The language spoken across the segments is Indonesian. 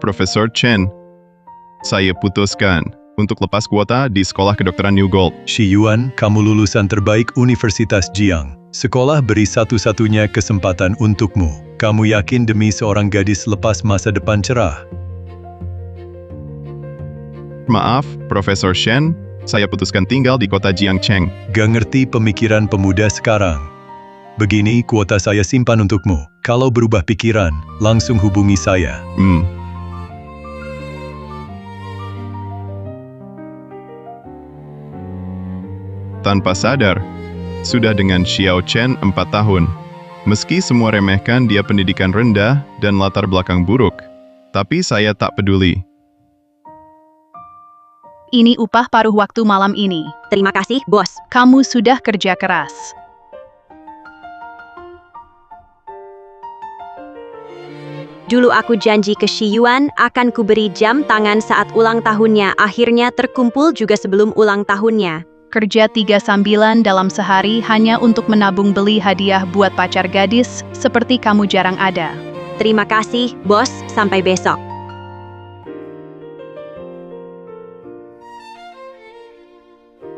Profesor Chen. Saya putuskan untuk lepas kuota di Sekolah Kedokteran New Gold. Shi Yuan, kamu lulusan terbaik Universitas Jiang. Sekolah beri satu-satunya kesempatan untukmu. Kamu yakin demi seorang gadis lepas masa depan cerah? Maaf, Profesor Shen, saya putuskan tinggal di kota Jiangcheng. Gak ngerti pemikiran pemuda sekarang. Begini, kuota saya simpan untukmu. Kalau berubah pikiran, langsung hubungi saya. Tanpa sadar, sudah dengan Xiao Chen 4 tahun. Meski semua remehkan dia pendidikan rendah dan latar belakang buruk, tapi saya tak peduli. Ini upah paruh waktu malam ini. Terima kasih, bos. Kamu sudah kerja keras. Dulu aku janji ke Shi Yuan akan kuberi jam tangan saat ulang tahunnya. Akhirnya terkumpul juga sebelum ulang tahunnya. Kerja 3 sambilan dalam sehari hanya untuk menabung beli hadiah buat pacar gadis, seperti kamu jarang ada. Terima kasih, bos. Sampai besok.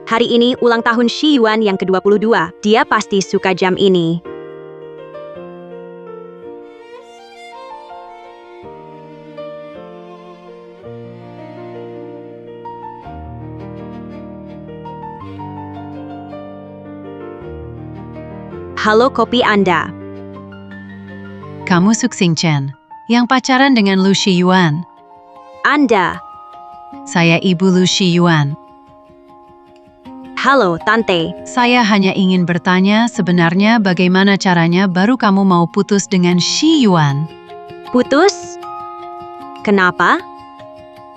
Hari ini ulang tahun Shi Yuan yang ke-22. Dia pasti suka jam ini. Halo, kopi Anda. Kamu Suxing Chen, yang pacaran dengan Lu Shi Yuan. Anda. Saya Ibu Lu Shi Yuan. Halo, Tante. Saya hanya ingin bertanya sebenarnya bagaimana caranya baru kamu mau putus dengan Shi Yuan. Putus? Kenapa?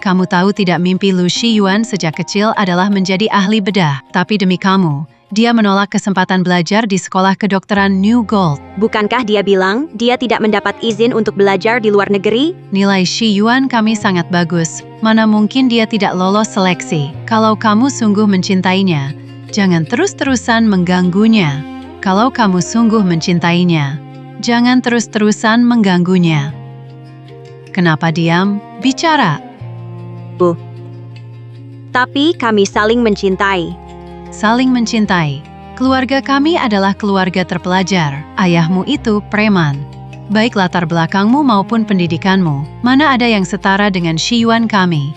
Kamu tahu tidak, mimpi Lu Shi Yuan sejak kecil adalah menjadi ahli bedah. Tapi demi kamu, dia menolak kesempatan belajar di Sekolah Kedokteran New Gold. Bukankah dia bilang dia tidak mendapat izin untuk belajar di luar negeri? Nilai Shi Yuan kami sangat bagus. Mana mungkin dia tidak lolos seleksi. Kalau kamu sungguh mencintainya, jangan terus-terusan mengganggunya. Kalau kamu sungguh mencintainya, jangan terus-terusan mengganggunya. Kenapa diam? Bicara. Bu. Tapi kami saling mencintai. Saling mencintai. Keluarga kami adalah keluarga terpelajar. Ayahmu itu preman. Baik latar belakangmu maupun pendidikanmu, mana ada yang setara dengan Shi Yuan kami.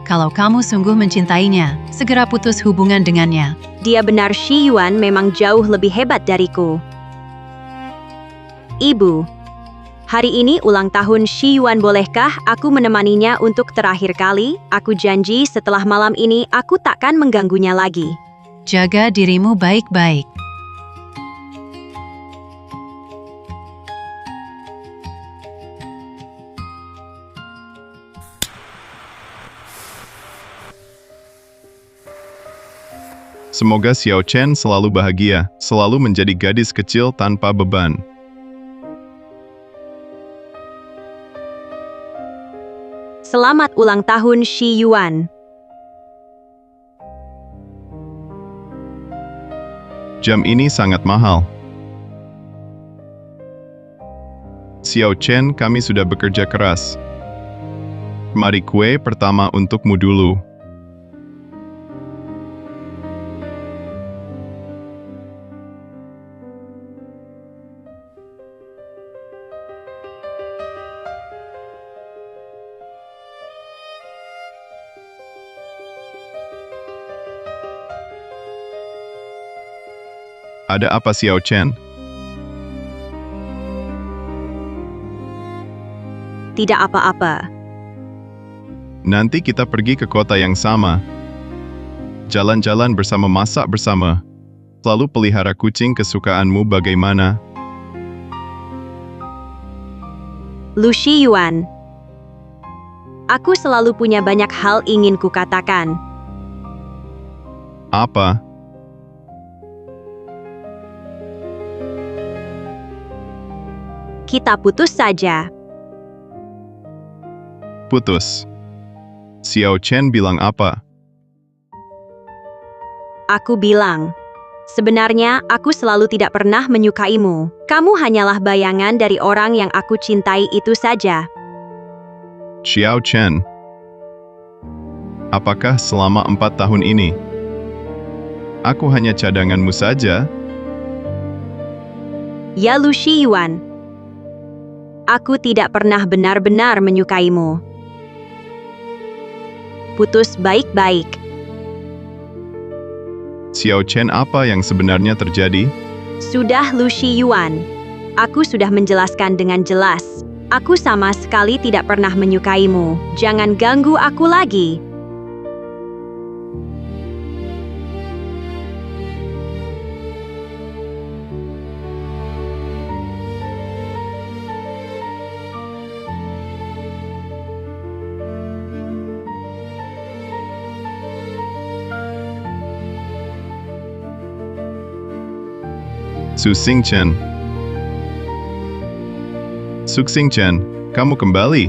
Kalau kamu sungguh mencintainya, segera putus hubungan dengannya. Dia benar, Shi Yuan memang jauh lebih hebat dariku. Ibu, hari ini ulang tahun Shi Yuan, bolehkah aku menemaninya untuk terakhir kali? Aku janji setelah malam ini aku takkan mengganggunya lagi. Jaga dirimu baik-baik. Semoga Xiao Chen selalu bahagia, selalu menjadi gadis kecil tanpa beban. Selamat ulang tahun Shi Yuan. Jam ini sangat mahal. Xiao Chen, kami sudah bekerja keras. Mari kue pertama untukmu dulu. Ada apa, Xiao Chen? Tidak apa-apa. Nanti kita pergi ke kota yang sama. Jalan-jalan bersama, masak bersama. Selalu pelihara kucing kesukaanmu bagaimana? Lu Shi Yuan. Aku selalu punya banyak hal ingin kukatakan. Apa? Kita putus saja. Putus. Xiao Chen bilang apa? Aku bilang, sebenarnya aku selalu tidak pernah menyukaimu. Kamu hanyalah bayangan dari orang yang aku cintai, itu saja. Xiao Chen. Apakah selama 4 tahun ini, aku hanya cadanganmu saja? Ya Lu Shiyuan, aku tidak pernah benar-benar menyukaimu. Putus baik-baik. Xiao Chen, apa yang sebenarnya terjadi? Sudah Lu Shiyuan, aku sudah menjelaskan dengan jelas. Aku sama sekali tidak pernah menyukaimu. Jangan ganggu aku lagi. Su Xingchen. Su Xingchen, kamu kembali.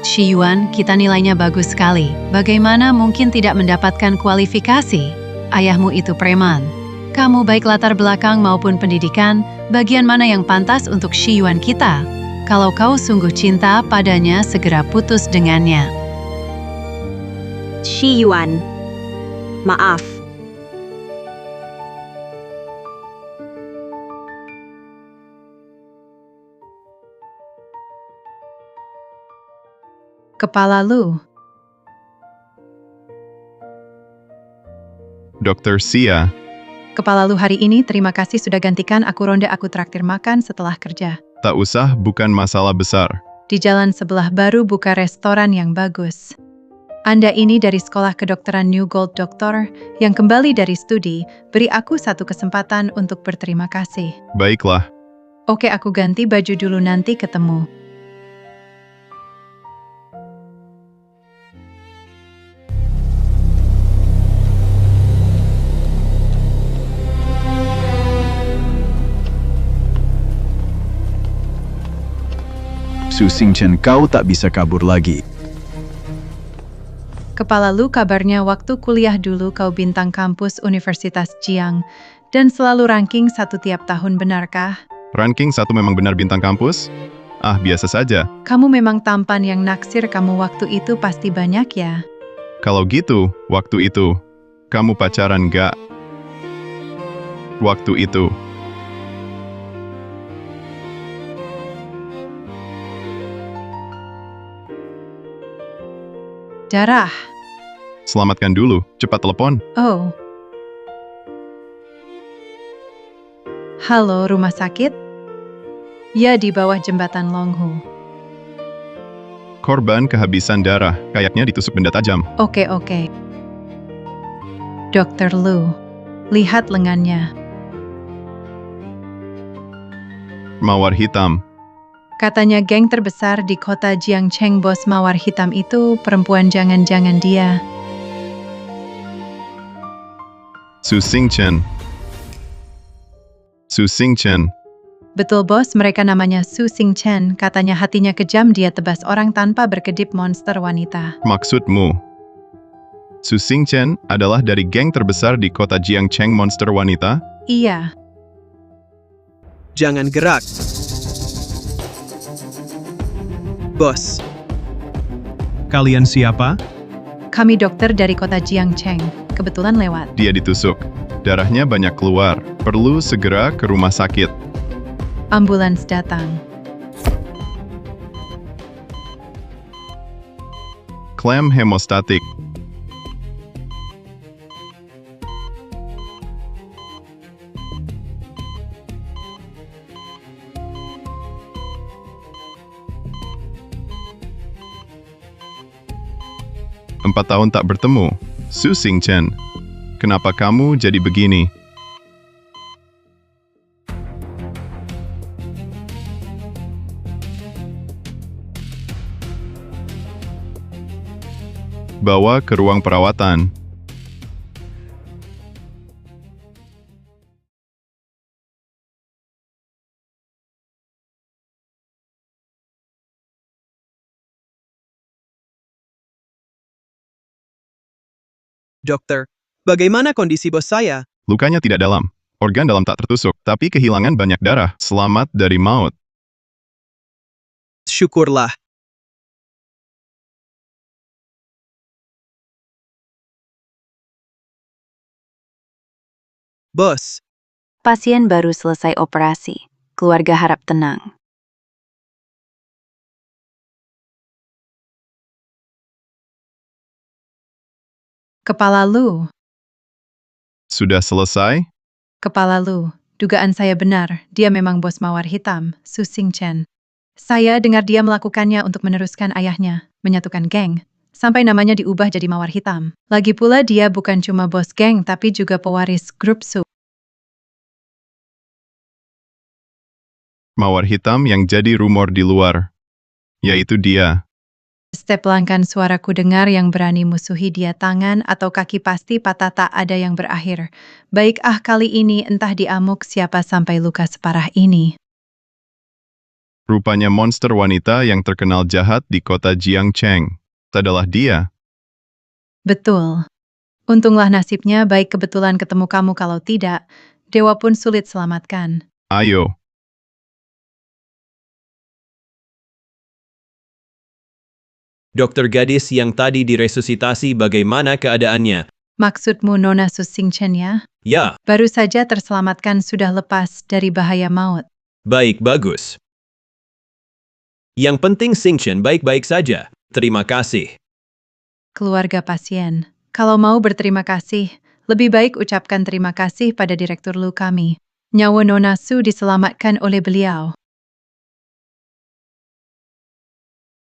Shiyuan, kita nilainya bagus sekali. Bagaimana mungkin tidak mendapatkan kualifikasi? Ayahmu itu preman. Kamu baik latar belakang maupun pendidikan, bagian mana yang pantas untuk Shiyuan kita? Kalau kau sungguh cinta padanya, segera putus dengannya. Shiyuan, maaf. Kepala Lu. Dr. Xia. Kepala Lu, hari ini terima kasih sudah gantikan aku ronde aku traktir makan setelah kerja. Tak usah, bukan masalah besar. Di jalan sebelah baru buka restoran yang bagus. Anda ini dari sekolah kedokteran New Gold Doctor yang kembali dari studi, beri aku satu kesempatan untuk berterima kasih. Baiklah. Oke, aku ganti baju dulu, nanti ketemu. Su Xingchen, kau tak bisa kabur lagi. Kepala Lu, kabarnya waktu kuliah dulu kau bintang kampus Universitas Jiang dan selalu ranking 1 tiap tahun, benarkah? Ranking 1 memang benar bintang kampus? Ah, biasa saja. Kamu memang tampan, yang naksir kamu waktu itu pasti banyak ya? Kalau gitu, waktu itu, kamu pacaran gak? Waktu itu. Darah. Selamatkan dulu, cepat telepon. Oh. Halo, rumah sakit? Ya, di bawah jembatan Longhu. Korban kehabisan darah, kayaknya ditusuk benda tajam. Oke. Dr. Lu, lihat lengannya. Mawar hitam. Katanya geng terbesar di kota Jiangcheng, bos mawar hitam itu perempuan, jangan-jangan dia. Su Xingchen. Su Xingchen. Betul bos, mereka namanya Su Xingchen. Katanya hatinya kejam, dia tebas orang tanpa berkedip, monster wanita. Maksudmu? Su Xingchen adalah dari geng terbesar di kota Jiangcheng, monster wanita? Iya. Jangan gerak. Bos. Kalian siapa? Kami dokter dari kota Jiangcheng. Kebetulan lewat. Dia ditusuk. Darahnya banyak keluar. Perlu segera ke rumah sakit. Ambulans datang. Klaim hemostatik. Empat tahun tak bertemu. Su Xingchen, kenapa kamu jadi begini? Bawa ke ruang perawatan. Dokter, bagaimana kondisi bos saya? Lukanya tidak dalam. Organ dalam tak tertusuk, tapi kehilangan banyak darah. Selamat dari maut. Syukurlah. Bos, Pasien baru selesai operasi. Keluarga harap tenang. Kepala Lu, Sudah selesai? Kepala Lu, dugaan saya benar, dia memang bos Mawar Hitam, Su Xingchen. Saya dengar dia melakukannya untuk meneruskan ayahnya, menyatukan geng, sampai namanya diubah jadi Mawar Hitam. Lagi pula dia bukan cuma bos geng, tapi juga pewaris grup Su. Mawar hitam yang jadi rumor di luar. Yaitu dia. Setiap langkah suaraku dengar yang berani musuhi dia tangan atau kaki pasti patah tak ada yang berakhir. Baik kali ini entah diamuk siapa sampai luka separah ini. Rupanya monster wanita yang terkenal jahat di kota Jiangcheng. Adalah dia. Betul. Untunglah nasibnya baik kebetulan ketemu kamu kalau tidak, dewa pun sulit selamatkan. Ayo. Dokter gadis yang tadi diresusitasi bagaimana keadaannya? Maksudmu Nona Su Xingchen ya? Ya, Baru saja terselamatkan sudah lepas dari bahaya maut. baik bagus. Yang penting Xingchen baik-baik saja. Terima kasih. Keluarga pasien, kalau mau berterima kasih, lebih baik ucapkan terima kasih pada Direktur Lu kami. Nyawa Nona Su diselamatkan oleh beliau.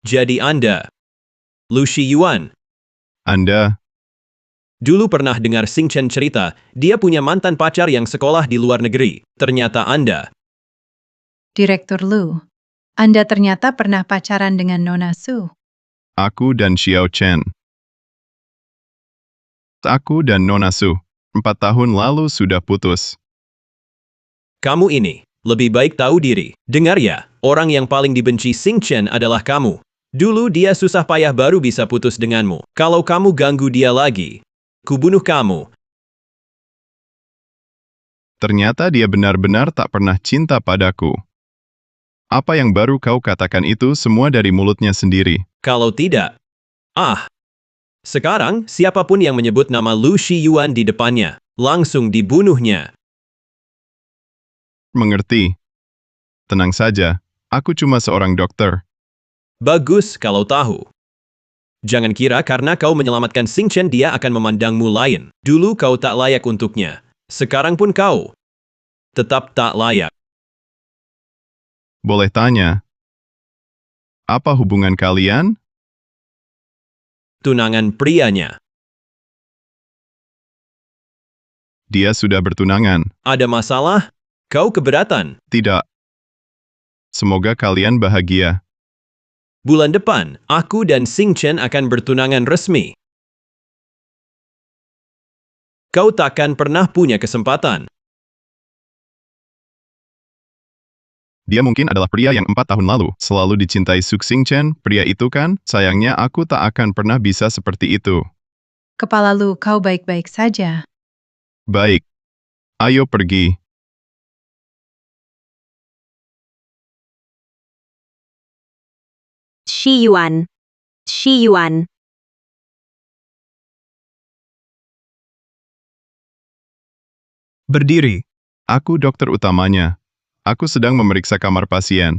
Jadi Anda, Lu Shiyuan, Anda, dulu pernah dengar Xingchen cerita, dia punya mantan pacar yang sekolah di luar negeri. Ternyata Anda, Direktur Lu, Anda ternyata pernah pacaran dengan Nona Su. aku dan Xiao Chen. Aku dan Nona Su, 4 tahun lalu sudah putus. kamu ini, lebih baik tahu diri. Dengar ya, orang yang paling dibenci Xingchen adalah kamu. Dulu dia susah payah baru bisa putus denganmu. Kalau kamu ganggu dia lagi, kubunuh kamu. Ternyata dia benar-benar tak pernah cinta padaku. Apa yang baru kau katakan itu semua dari mulutnya sendiri. Kalau tidak, sekarang siapapun yang menyebut nama Lu Shiyuan di depannya, langsung dibunuhnya. Mengerti? Tenang saja, aku cuma seorang dokter. Bagus kalau tahu. Jangan kira karena kau menyelamatkan Xingchen dia akan memandangmu lain. Dulu kau tak layak untuknya. Sekarang pun kau tetap tak layak. Boleh tanya, apa hubungan kalian? Tunangan prianya. Dia sudah bertunangan. Ada masalah? Kau keberatan? Tidak. Semoga kalian bahagia. Bulan depan, aku dan Xingchen akan bertunangan resmi. Kau takkan pernah punya kesempatan. Dia mungkin adalah pria yang 4 tahun lalu selalu dicintai Su Xingchen, pria itu kan? Sayangnya aku tak akan pernah bisa seperti itu. Kepala Lu, kau baik-baik saja. Baik. Ayo pergi. Shiyuan. Shiyuan. berdiri. Aku dokter utamanya. Aku sedang memeriksa kamar pasien.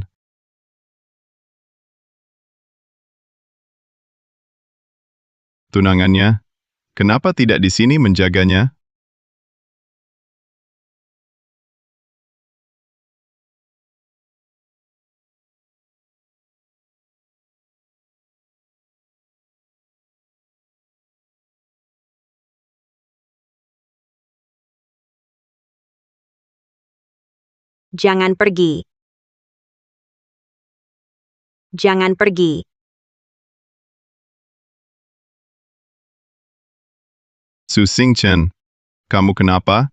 Tunangannya, kenapa tidak di sini menjaganya? Jangan pergi. Jangan pergi. Su Xingchen, kamu kenapa?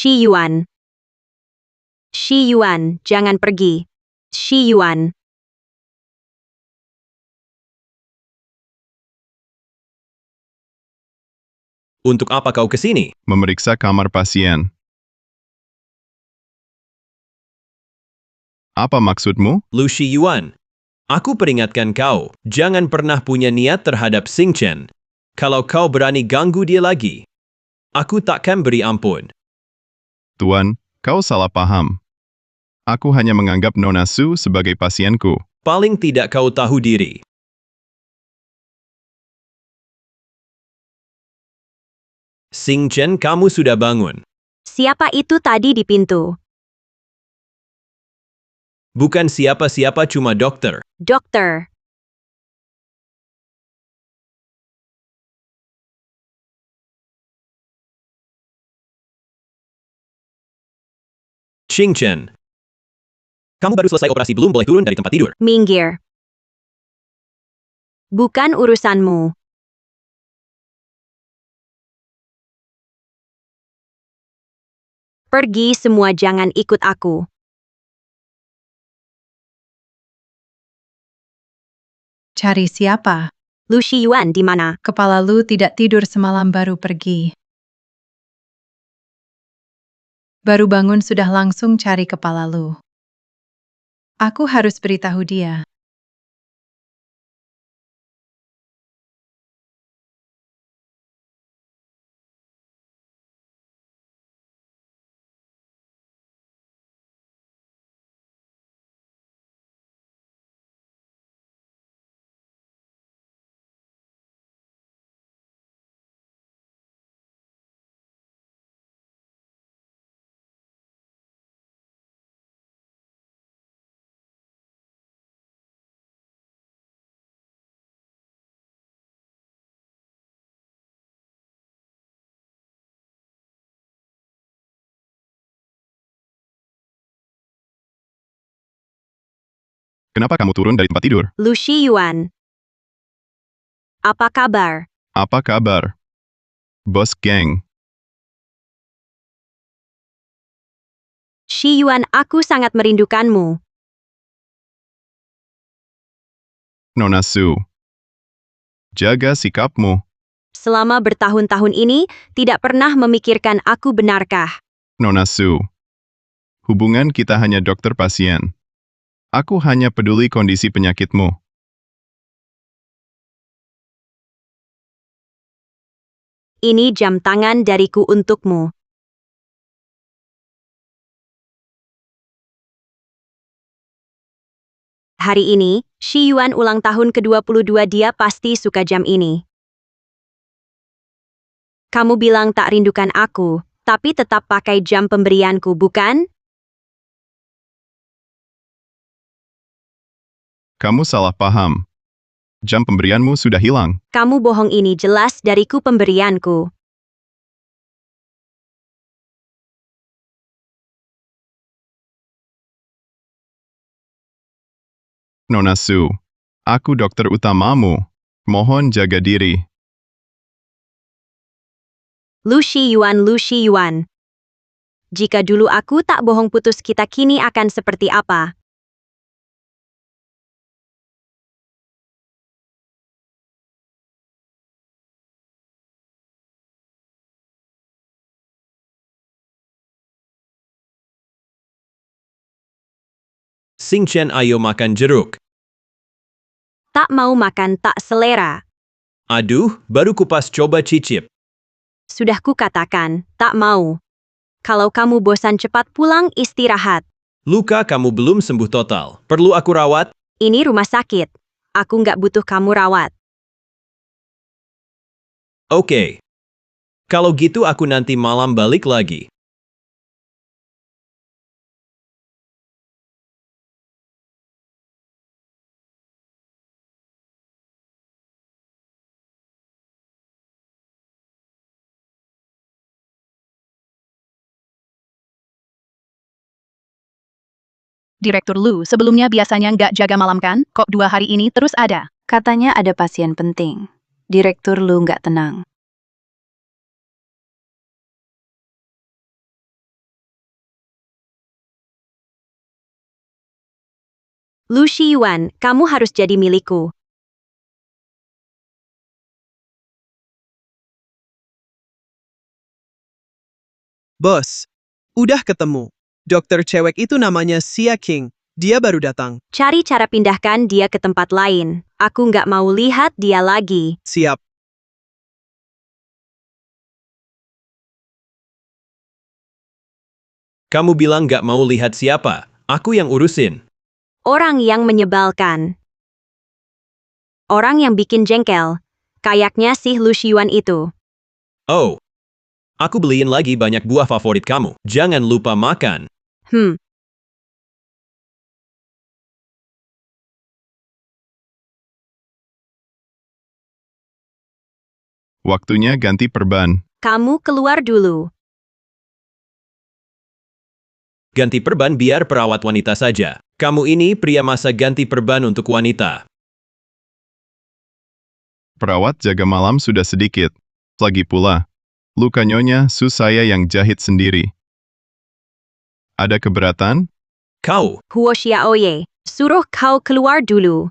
Shi Yuan. Shi Yuan, jangan pergi. Shi Yuan. Untuk apa kau kesini? Memeriksa kamar pasien. Apa maksudmu? Lu Shi Yuan. Aku peringatkan kau, jangan pernah punya niat terhadap Xing Chen. Kalau kau berani ganggu dia lagi, aku takkan beri ampun. Tuan, kau salah paham. Aku hanya menganggap Nona Su sebagai pasienku. Paling tidak kau tahu diri. Xing Chen, kamu sudah bangun. Siapa itu tadi di pintu? Bukan siapa-siapa, cuma dokter. Dokter. Xing Chen. Kamu baru selesai operasi, belum boleh turun dari tempat tidur. Minggir. Bukan urusanmu. Pergi semua, jangan ikut aku. Cari siapa? Lu Shi Yuan di mana? Kepala Lu tidak tidur semalam baru pergi. Baru bangun sudah langsung cari kepala Lu. Aku harus beritahu dia. Kenapa kamu turun dari tempat tidur? Lu Shi Yuan. Apa kabar? Apa kabar? Bos geng. Shi Yuan, aku sangat merindukanmu. Nona Su. Jaga sikapmu. Selama bertahun-tahun ini, tidak pernah memikirkan aku, benarkah? Nona Su. Hubungan kita hanya dokter pasien. Aku hanya peduli kondisi penyakitmu. Ini jam tangan dariku untukmu. Hari ini, Shi Yuan ulang tahun ke-22, dia pasti suka jam ini. Kamu bilang tak rindukan aku, tapi tetap pakai jam pemberianku, bukan? Kamu salah paham. Jam pemberianmu sudah hilang. Kamu bohong, ini jelas dariku pemberianku. Nona Su. Aku dokter utamamu. Mohon jaga diri. Lu Shi Yuan, Lu Shi Yuan. Jika dulu aku tak bohong putus kita, kini akan seperti apa? Xing Chen, ayo makan jeruk. Tak mau makan, tak selera. Aduh, baru kupas, coba cicip. Sudah kukatakan, tak mau. Kalau kamu bosan, cepat pulang istirahat. Luka kamu belum sembuh total. Perlu aku rawat? Ini rumah sakit. Aku nggak butuh kamu rawat. Oke. Kalau gitu aku nanti malam balik lagi. Direktur Lu sebelumnya biasanya nggak jaga malam kan? Kok 2 hari ini terus ada? Katanya ada pasien penting. Direktur Lu nggak tenang. Lu Shiyuan, kamu harus jadi milikku. Bos, udah ketemu. Dokter cewek itu namanya Xia King. Dia baru datang. Cari cara pindahkan dia ke tempat lain. Aku nggak mau lihat dia lagi. Siap. Kamu bilang gak mau lihat siapa? Aku yang urusin. Orang yang menyebalkan. Orang yang bikin jengkel. Kayaknya si Lu Shiyuan itu. Oh. Aku beliin lagi banyak buah favorit kamu. Jangan lupa makan. Waktunya ganti perban. Kamu keluar dulu. Ganti perban biar perawat wanita saja. Kamu ini pria masa ganti perban untuk wanita. Perawat jaga malam sudah sedikit. Lagi pula, luka nyonya Su saya yang jahit sendiri. Ada keberatan? Kau, Huo Xiaoye, suruh kau keluar dulu.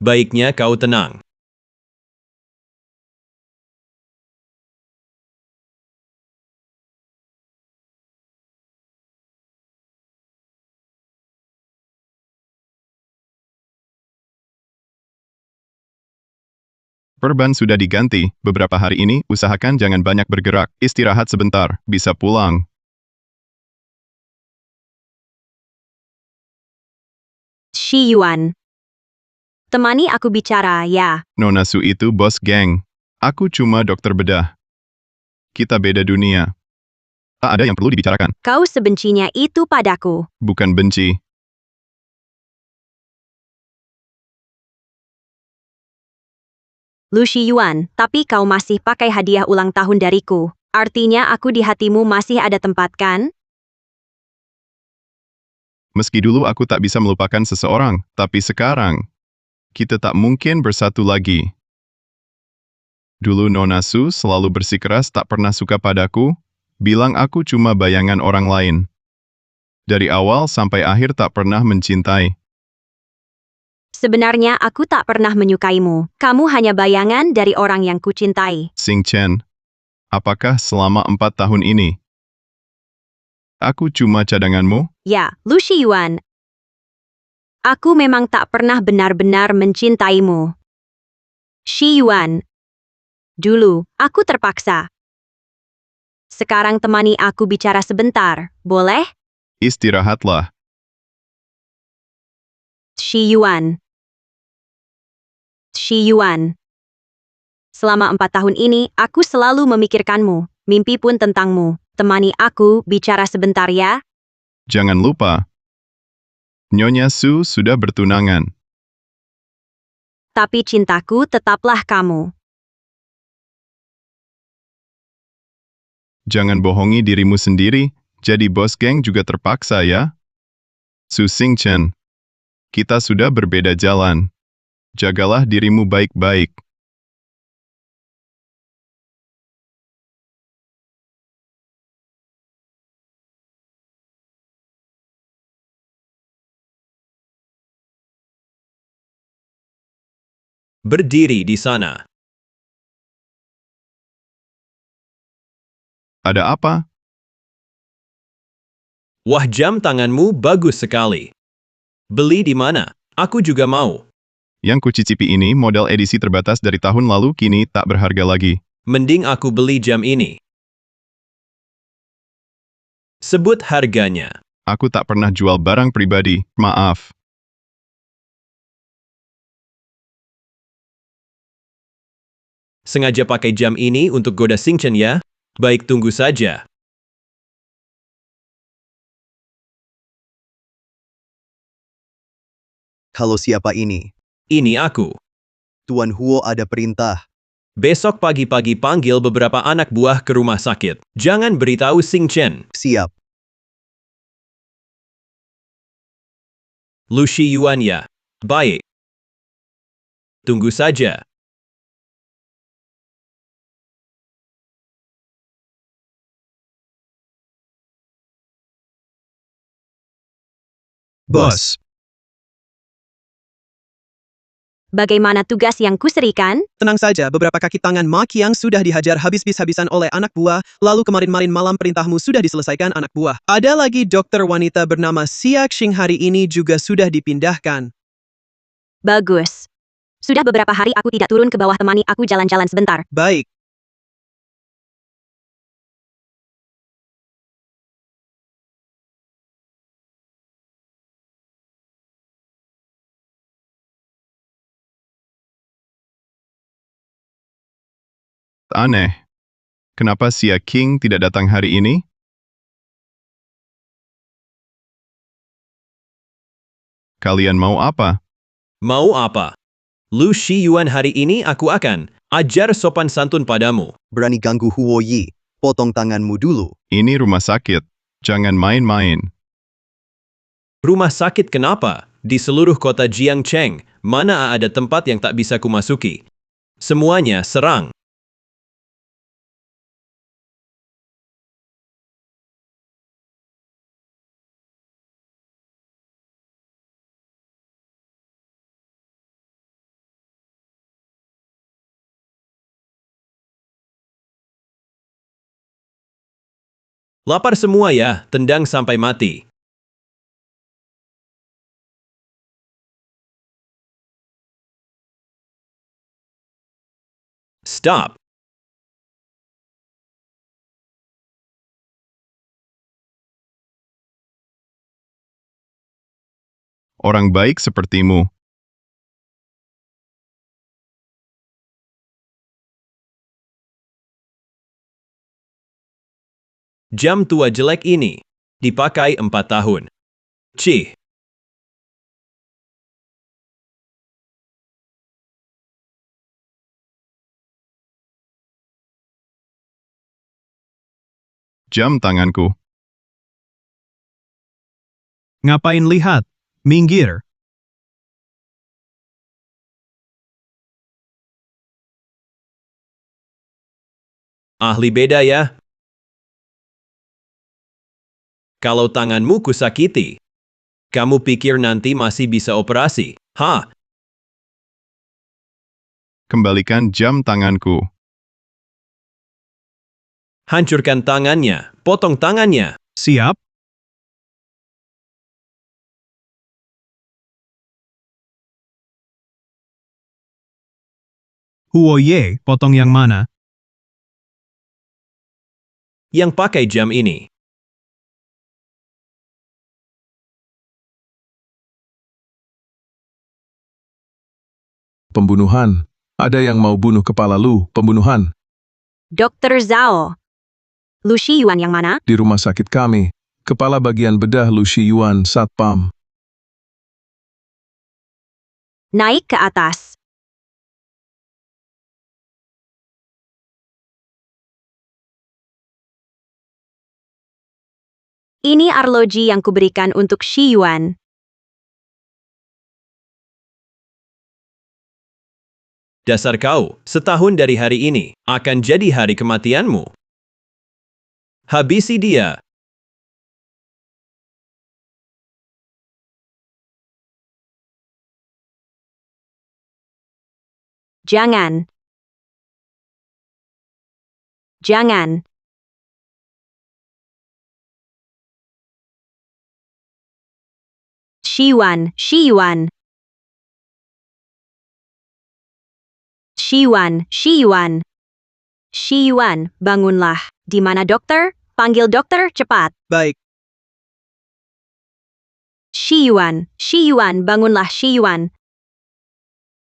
baiknya kau tenang. Perban sudah diganti. Beberapa hari ini, usahakan jangan banyak bergerak. Istirahat sebentar, bisa pulang. Shiyuan. Temani aku bicara, ya. Nona Su itu bos geng. Aku cuma dokter bedah. Kita beda dunia. Tak ada yang perlu dibicarakan. Kau sebencinya itu padaku. Bukan benci. Lu Shiyuan, tapi kau masih pakai hadiah ulang tahun dariku. Artinya aku di hatimu masih ada tempat kan? Meski dulu aku tak bisa melupakan seseorang, tapi sekarang, kita tak mungkin bersatu lagi. Dulu Nona Su selalu bersikeras tak pernah suka padaku, bilang aku cuma bayangan orang lain. Dari awal sampai akhir tak pernah mencintai. Sebenarnya aku tak pernah menyukaimu. Kamu hanya bayangan dari orang yang kucintai. Xing Chen, apakah selama 4 tahun ini, aku cuma cadanganmu? Ya, Lu Shiyuan. Aku memang tak pernah benar-benar mencintaimu. Shiyuan. Dulu, aku terpaksa. Sekarang temani aku bicara sebentar, boleh? Istirahatlah. Shiyuan. Shiyuan. Selama 4 tahun ini, aku selalu memikirkanmu, mimpi pun tentangmu. Temani aku bicara sebentar ya. Jangan lupa, Nyonya Su sudah bertunangan. Tapi cintaku tetaplah kamu. Jangan bohongi dirimu sendiri, jadi bos geng juga terpaksa ya? Su Xing Chen, kita sudah berbeda jalan. Jagalah dirimu baik-baik. Berdiri di sana. Ada apa? Wah, jam tanganmu bagus sekali. Beli di mana? Aku juga mau. Yang kucicipi ini model edisi terbatas dari tahun lalu kini tak berharga lagi. Mending aku beli jam ini. Sebut harganya. Aku tak pernah jual barang pribadi, maaf. Sengaja pakai jam ini untuk goda Xing Chen ya? Baik, tunggu saja. Halo, siapa ini? Ini aku. Tuan Huo ada perintah. Besok pagi-pagi panggil beberapa anak buah ke rumah sakit. Jangan beritahu Xing Chen. Siap. Lu Shiyuan ya. Baik. Tunggu saja. Bos. Bagaimana tugas yang kuserikan? Tenang saja, beberapa kaki tangan Ma Qiang sudah dihajar habis-habisan oleh anak buah, lalu kemarin-marin malam perintahmu sudah diselesaikan anak buah. Ada lagi dokter wanita bernama Xia Qing hari ini juga sudah dipindahkan. Bagus. Sudah beberapa hari aku tidak turun ke bawah, temani aku jalan-jalan sebentar. Baik. Aneh. Kenapa Xia King tidak datang hari ini? Kalian mau apa? Mau apa? Lu Shiyuan, hari ini aku akan ajar sopan santun padamu. Berani ganggu Huo Yi, potong tanganmu dulu. Ini rumah sakit. Jangan main-main. Rumah sakit kenapa? Di seluruh kota Jiangcheng, mana ada tempat yang tak bisa kumasuki? Semuanya serang. Lapar semua ya, tendang sampai mati. Stop. Orang baik sepertimu. Jam tua jelek ini dipakai 4 tahun. Cih. Jam tanganku. Ngapain lihat? Minggir. Ahli beda ya. Kalau tanganmu kusakiti, kamu pikir nanti masih bisa operasi? Hah? Kembalikan jam tanganku. Hancurkan tangannya, potong tangannya. Siap. Huo Ye, potong yang mana? Yang pakai jam ini. Pembunuhan. Ada yang mau bunuh kepala Lu, pembunuhan. Dokter Zhao. Lu Shiyuan yang mana? Di rumah sakit kami. Kepala bagian bedah Lu Shiyuan, Satpam. Naik ke atas. Ini arloji yang kuberikan untuk Shiyuan. Dasar kau, setahun dari hari ini akan jadi hari kematianmu. Habisi dia. Jangan. Jangan. Shiyuan, Shiyuan. Shiyuan, Shiyuan. Shiyuan, bangunlah. Di mana dokter? Panggil dokter cepat. Baik. Shiyuan, Shiyuan, bangunlah Shiyuan.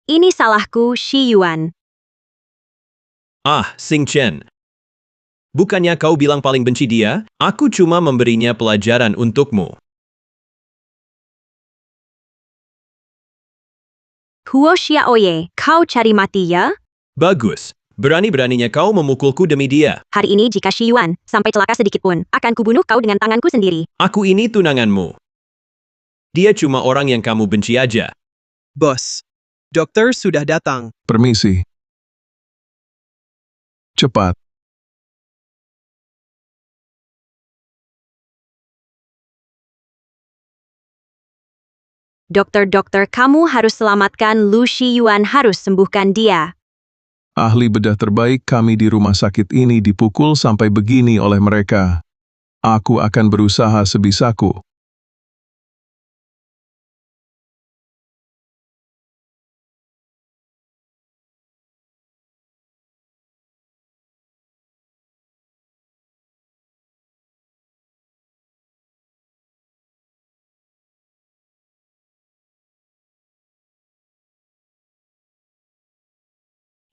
Ini salahku, Shiyuan. Ah, Xing Chen. Bukannya kau bilang paling benci dia? Aku cuma memberinya pelajaran untukmu. Huo Xiaoye, kau cari mati ya? Bagus. Berani-beraninya kau memukulku demi dia. Hari ini jika Shiyuan sampai celaka sedikit pun, akan kubunuh kau dengan tanganku sendiri. Aku ini tunanganmu. Dia cuma orang yang kamu benci aja. Bos. Dokter sudah datang. Permisi. Cepat. Dokter-dokter, kamu harus selamatkan Lu Shiyuan, harus sembuhkan dia. Ahli bedah terbaik kami di rumah sakit ini dipukul sampai begini oleh mereka. Aku akan berusaha sebisaku.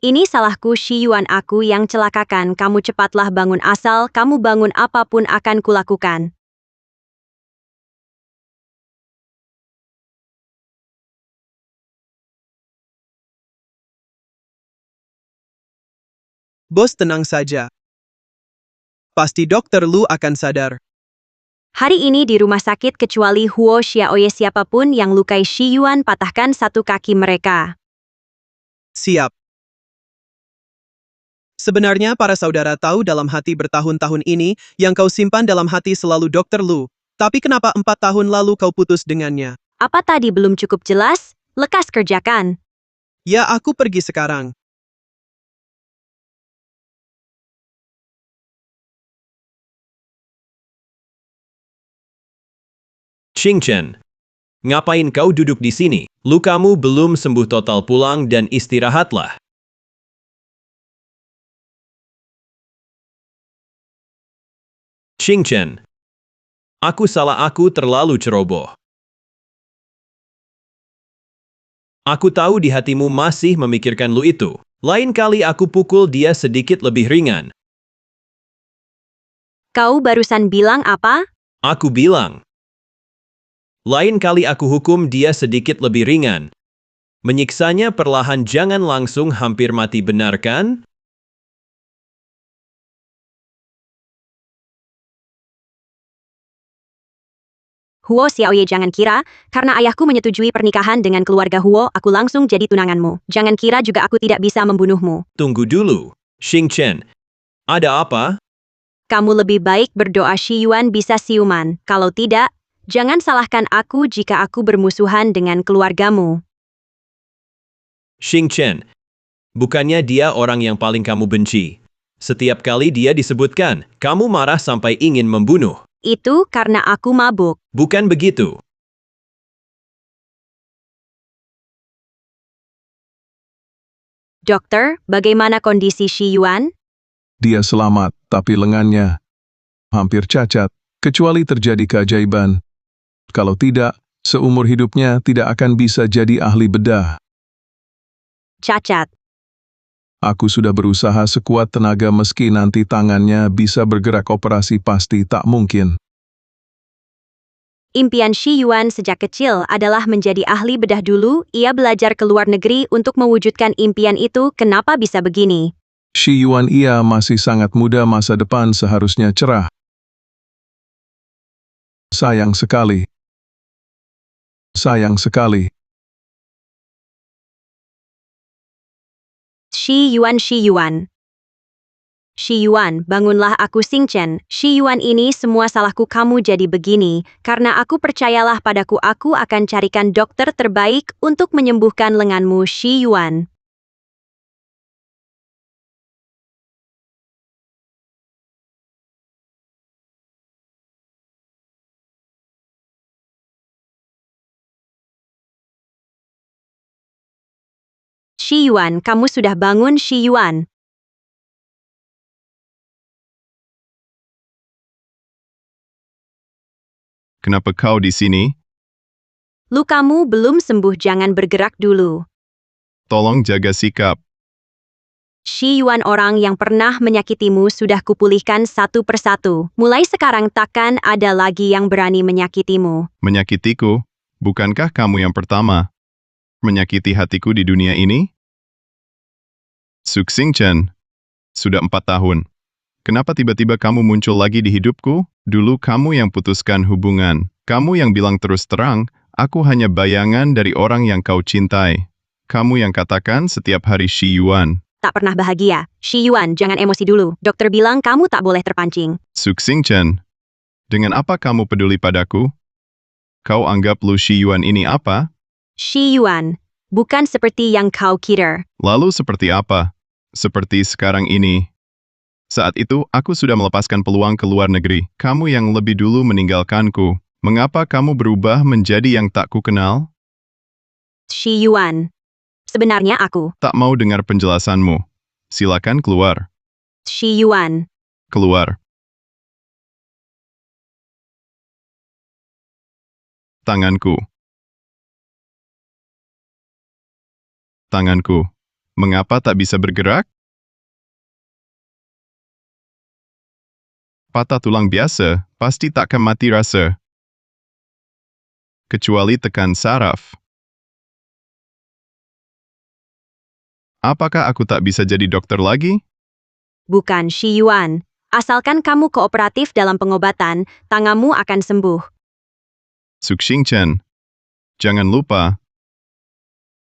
Ini salahku, Shiyuan, aku yang celakakan kamu. Cepatlah bangun, asal kamu bangun apapun akan kulakukan. Bos, tenang saja. Pasti Dokter Lu akan sadar. Hari ini di rumah sakit kecuali Huo Xiaoye, siapapun yang lukai Shiyuan, patahkan satu kaki mereka. Siap. Sebenarnya para saudara tahu dalam hati bertahun-tahun ini yang kau simpan dalam hati selalu Dokter Lu. Tapi kenapa 4 tahun lalu kau putus dengannya? Apa tadi belum cukup jelas? Lekas kerjakan. Ya, aku pergi sekarang. Xingchen, ngapain kau duduk di sini? Lukamu belum sembuh total, pulang dan istirahatlah. Xingchen, aku terlalu ceroboh. Aku tahu di hatimu masih memikirkan Lu itu. Lain kali aku pukul dia sedikit lebih ringan. Kau barusan bilang apa? Aku bilang, lain kali aku hukum dia sedikit lebih ringan. Menyiksanya perlahan, jangan langsung hampir mati, benar kan? Huo Xiaoye, jangan kira, karena ayahku menyetujui pernikahan dengan keluarga Huo, aku langsung jadi tunanganmu. Jangan kira juga aku tidak bisa membunuhmu. Tunggu dulu, Xingchen. Ada apa? Kamu lebih baik berdoa Shiyuan bisa siuman. Kalau tidak, jangan salahkan aku jika aku bermusuhan dengan keluargamu. Xingchen, bukannya dia orang yang paling kamu benci. Setiap kali dia disebutkan, kamu marah sampai ingin membunuh. Itu karena aku mabuk. Bukan begitu. Dokter, bagaimana kondisi Shiyuan? Dia selamat, tapi lengannya hampir cacat, kecuali terjadi keajaiban. Kalau tidak, seumur hidupnya tidak akan bisa jadi ahli bedah. Cacat. Aku sudah berusaha sekuat tenaga, meski nanti tangannya bisa bergerak, operasi pasti tak mungkin. Impian Shiyuan sejak kecil adalah menjadi ahli bedah dulu. Ia belajar ke luar negeri untuk mewujudkan impian itu. Kenapa bisa begini? Shiyuan, ia masih sangat muda, masa depan seharusnya cerah. Sayang sekali. Sayang sekali. Shiyuan. Shiyuan, bangunlah aku, Xingchen. Shiyuan, ini semua salahku kamu jadi begini. Karena aku, percayalah padaku, aku akan carikan dokter terbaik untuk menyembuhkan lenganmu, Shiyuan. Shiyuan, kamu sudah bangun, Shiyuan. Kenapa kau di sini? Lukamu belum sembuh, jangan bergerak dulu. Tolong jaga sikap. Shiyuan, orang yang pernah menyakitimu sudah kupulihkan satu persatu. Mulai sekarang takkan ada lagi yang berani menyakitimu. Menyakitiku? Bukankah kamu yang pertama menyakiti hatiku di dunia ini? Xingchen, sudah 4 tahun. Kenapa tiba-tiba kamu muncul lagi di hidupku? Dulu kamu yang putuskan hubungan. Kamu yang bilang terus terang, aku hanya bayangan dari orang yang kau cintai. Kamu yang katakan setiap hari Shiyuan. Tak pernah bahagia. Shiyuan, jangan emosi dulu. Dokter bilang kamu tak boleh terpancing. Xingchen, dengan apa kamu peduli padaku? Kau anggap Lu Shiyuan ini apa? Shi Yuan, bukan seperti yang kau kira. Lalu seperti apa? Seperti sekarang ini. Saat itu, aku sudah melepaskan peluang ke luar negeri. Kamu yang lebih dulu meninggalkanku. Mengapa kamu berubah menjadi yang tak kukenal? Shi Yuan, sebenarnya aku. Tak mau dengar penjelasanmu. Silakan keluar. Shi Yuan, Keluar. Tanganku. Tanganku. Mengapa tak bisa bergerak? Patah tulang biasa, pasti takkan mati rasa. Kecuali tekan saraf. Apakah aku tak bisa jadi dokter lagi? bukan Shi Yuan. Asalkan kamu kooperatif dalam pengobatan, tanganmu akan sembuh. Suxing Chen. Jangan lupa,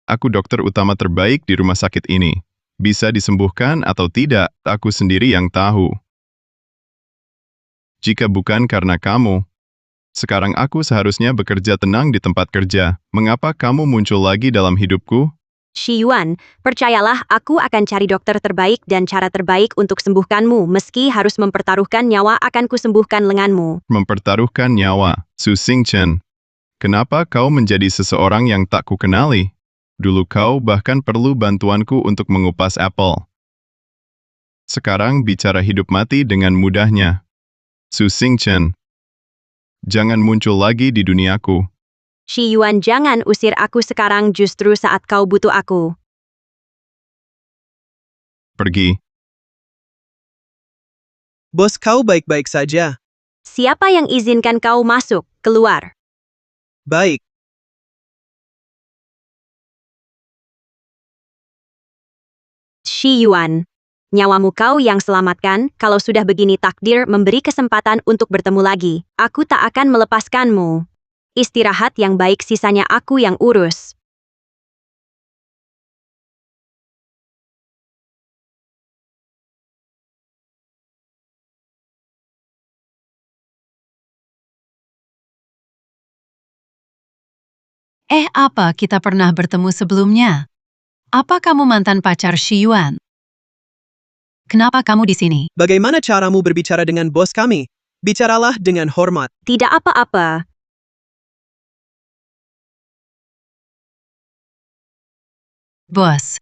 aku dokter utama terbaik di rumah sakit ini. Bisa disembuhkan atau tidak, aku sendiri yang tahu. Jika bukan karena kamu, sekarang aku seharusnya bekerja tenang di tempat kerja. Mengapa kamu muncul lagi dalam hidupku? Shi Yuan, percayalah aku akan cari dokter terbaik dan cara terbaik untuk sembuhkanmu meski harus mempertaruhkan nyawa akan kusembuhkan lenganmu. Mempertaruhkan nyawa. Suxing Chen. Kenapa kau menjadi seseorang yang tak kukenali? Dulu kau bahkan perlu bantuanku untuk mengupas apel. Sekarang bicara hidup mati dengan mudahnya. Suxing Chen. Jangan muncul lagi di duniaku. Shi Yuan, jangan usir aku sekarang justru saat kau butuh aku. Pergi. Bos kau baik-baik saja. Siapa yang izinkan kau masuk, keluar? Baik. Shi Yuan, nyawamu kau yang selamatkan, kalau sudah begini takdir memberi kesempatan untuk bertemu lagi. Aku tak akan melepaskanmu. Istirahat yang baik, sisanya aku yang urus. Apa kita pernah bertemu sebelumnya? Apa kamu mantan pacar Shi Yuan? Kenapa kamu di sini? Bagaimana caramu berbicara dengan bos kami? Bicaralah dengan hormat. Tidak apa-apa. Bos.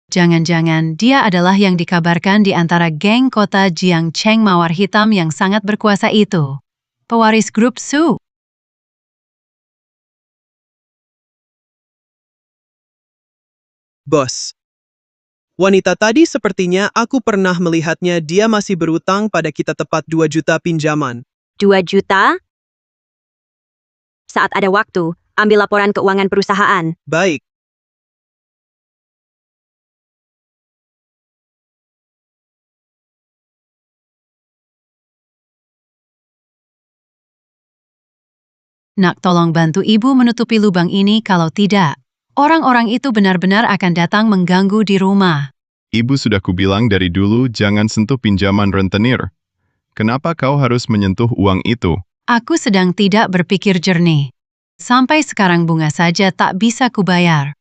Jangan-jangan dia adalah yang dikabarkan di antara geng kota Jiangcheng Mawar Hitam yang sangat berkuasa itu. Pewaris grup Su. Bos. Wanita tadi sepertinya aku pernah melihatnya, dia masih berutang pada kita tepat 2 juta pinjaman. 2 juta? Saat ada waktu, ambil laporan keuangan perusahaan. Baik. Nak, tolong bantu ibu menutupi lubang ini, kalau tidak, orang-orang itu benar-benar akan datang mengganggu di rumah. Ibu sudah kubilang dari dulu jangan sentuh pinjaman rentenir. Kenapa kau harus menyentuh uang itu? Aku sedang tidak berpikir jernih. Sampai sekarang bunga saja tak bisa kubayar.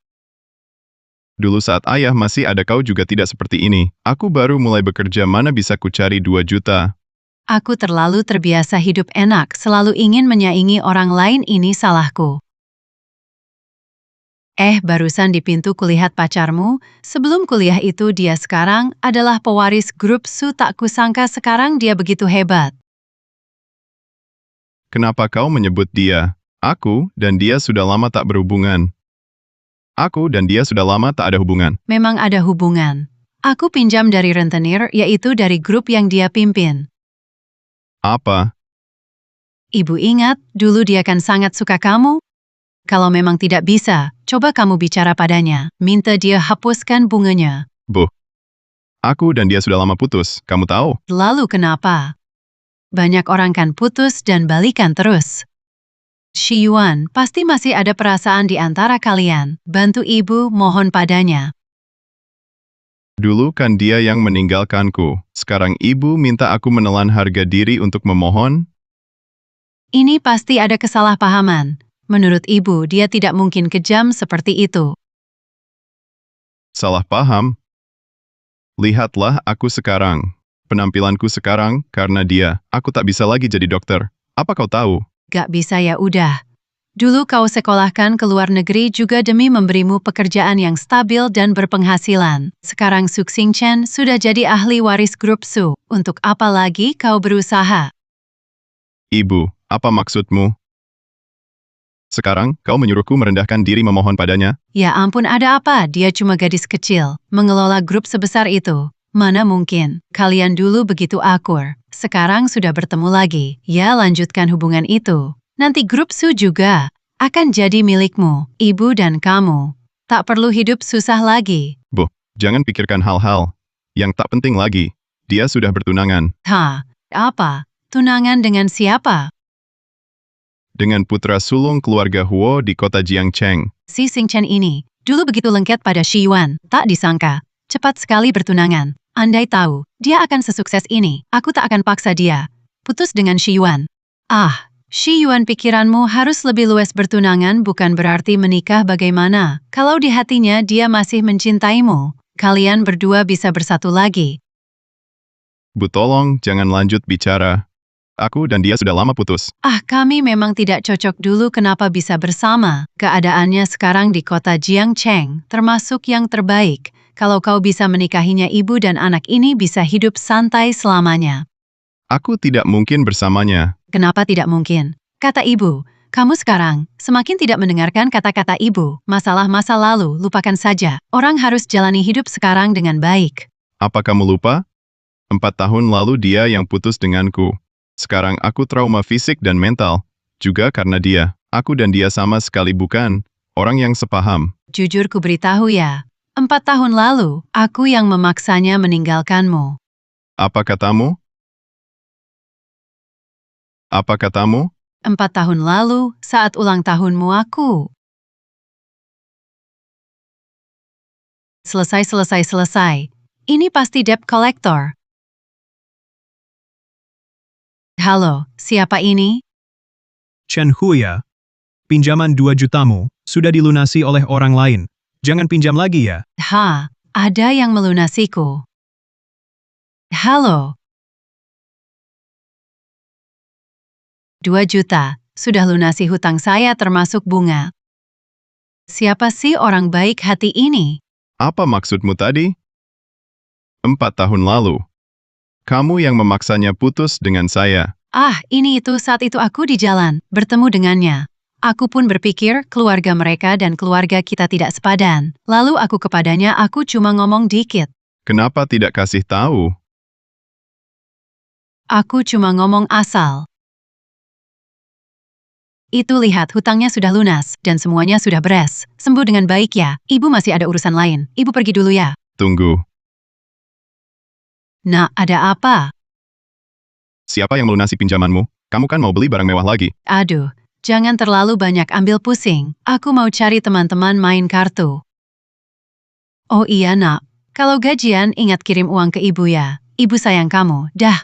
Dulu saat ayah masih ada kau juga tidak seperti ini. Aku baru mulai bekerja, mana bisa ku cari 2 juta. Aku terlalu terbiasa hidup enak, selalu ingin menyaingi orang lain, ini salahku. Barusan di pintu kulihat pacarmu. Sebelum kuliah itu dia sekarang adalah pewaris grup Su. Tak kusangka sekarang dia begitu hebat. Kenapa kau menyebut dia? Aku dan dia sudah lama tak berhubungan. Aku dan dia sudah lama tak ada hubungan. Memang ada hubungan. Aku pinjam dari rentenir, yaitu dari grup yang dia pimpin. Apa? Ibu ingat, dulu dia kan sangat suka kamu? Kalau memang tidak bisa, coba kamu bicara padanya. Minta dia hapuskan bunganya. Bu. Aku dan dia sudah lama putus, kamu tahu? Lalu kenapa? Banyak orang kan putus dan balikan terus. Shi Yuan, pasti masih ada perasaan di antara kalian. Bantu ibu, mohon padanya. Dulu kan dia yang meninggalkanku. Sekarang ibu minta aku menelan harga diri untuk memohon? Ini pasti ada kesalahpahaman. Menurut ibu, dia tidak mungkin kejam seperti itu. Salah paham? Lihatlah aku sekarang. Penampilanku sekarang, karena dia, aku tak bisa lagi jadi dokter. Apa kau tahu? Gak bisa ya udah. Dulu kau sekolahkan ke luar negeri juga demi memberimu pekerjaan yang stabil dan berpenghasilan. Sekarang Suksing Chen sudah jadi ahli waris grup Su. Untuk apa lagi kau berusaha? Ibu, apa maksudmu? Sekarang, kau menyuruhku merendahkan diri memohon padanya? Ya ampun, ada apa? Dia cuma gadis kecil. Mengelola grup sebesar itu. Mana mungkin. Kalian dulu begitu akur. Sekarang sudah bertemu lagi. Ya, lanjutkan hubungan itu. Nanti grup Su juga akan jadi milikmu, ibu dan kamu. Tak perlu hidup susah lagi. Bu, jangan pikirkan hal-hal yang tak penting lagi. Dia sudah bertunangan Apa? Tunangan dengan siapa? dengan putra sulung keluarga Huo di kota Jiangcheng. Si Xing Chen ini dulu begitu lengket pada Shi Yuan. Tak disangka, cepat sekali bertunangan. Andai tahu, dia akan sesukses ini. Aku tak akan paksa dia putus dengan Shi Yuan. Shi Yuan, pikiranmu harus lebih luas. Bertunangan bukan berarti menikah. Bagaimana kalau di hatinya dia masih mencintaimu? Kalian berdua bisa bersatu lagi. Bu, tolong jangan lanjut bicara. Aku dan dia sudah lama putus. Kami memang tidak cocok dulu. Kenapa bisa bersama? Keadaannya sekarang di kota Jiangcheng termasuk yang terbaik. Kalau kau bisa menikahinya, ibu dan anak ini bisa hidup santai selamanya. Aku tidak mungkin bersamanya. Kenapa tidak mungkin? Kata ibu, kamu sekarang semakin tidak mendengarkan kata-kata ibu. Masalah masa lalu, lupakan saja. Orang harus jalani hidup sekarang dengan baik. Apa kamu lupa? 4 tahun lalu dia yang putus denganku. Sekarang aku trauma fisik dan mental. Juga karena dia. Aku dan dia sama sekali bukan orang yang sepaham. Jujur ku beritahu ya, 4 tahun lalu, aku yang memaksanya meninggalkanmu. Apa katamu? Apa katamu? 4 tahun lalu, saat ulang tahunmu aku. Selesai. Ini pasti debt collector. Halo, siapa ini? Chen Huya, pinjaman 2 jutamu sudah dilunasi oleh orang lain. Jangan pinjam lagi ya. Ada yang melunasiku. Halo. 2 juta, sudah lunasi hutang saya termasuk bunga. Siapa sih orang baik hati ini? Apa maksudmu tadi? 4 tahun lalu. Kamu yang memaksanya putus dengan saya. Ini itu saat itu aku di jalan, bertemu dengannya. Aku pun berpikir keluarga mereka dan keluarga kita tidak sepadan. Lalu aku kepadanya, aku cuma ngomong dikit. Kenapa tidak kasih tahu? Aku cuma ngomong asal. Itu lihat, hutangnya sudah lunas, dan semuanya sudah beres. Sembuh dengan baik ya, ibu masih ada urusan lain. Ibu pergi dulu ya. Tunggu. Nah, ada apa? Siapa yang melunasi pinjamanmu? Kamu kan mau beli barang mewah lagi. Aduh, jangan terlalu banyak ambil pusing. Aku mau cari teman-teman main kartu. Oh iya nak, kalau gajian ingat kirim uang ke ibu ya. Ibu sayang kamu, dah.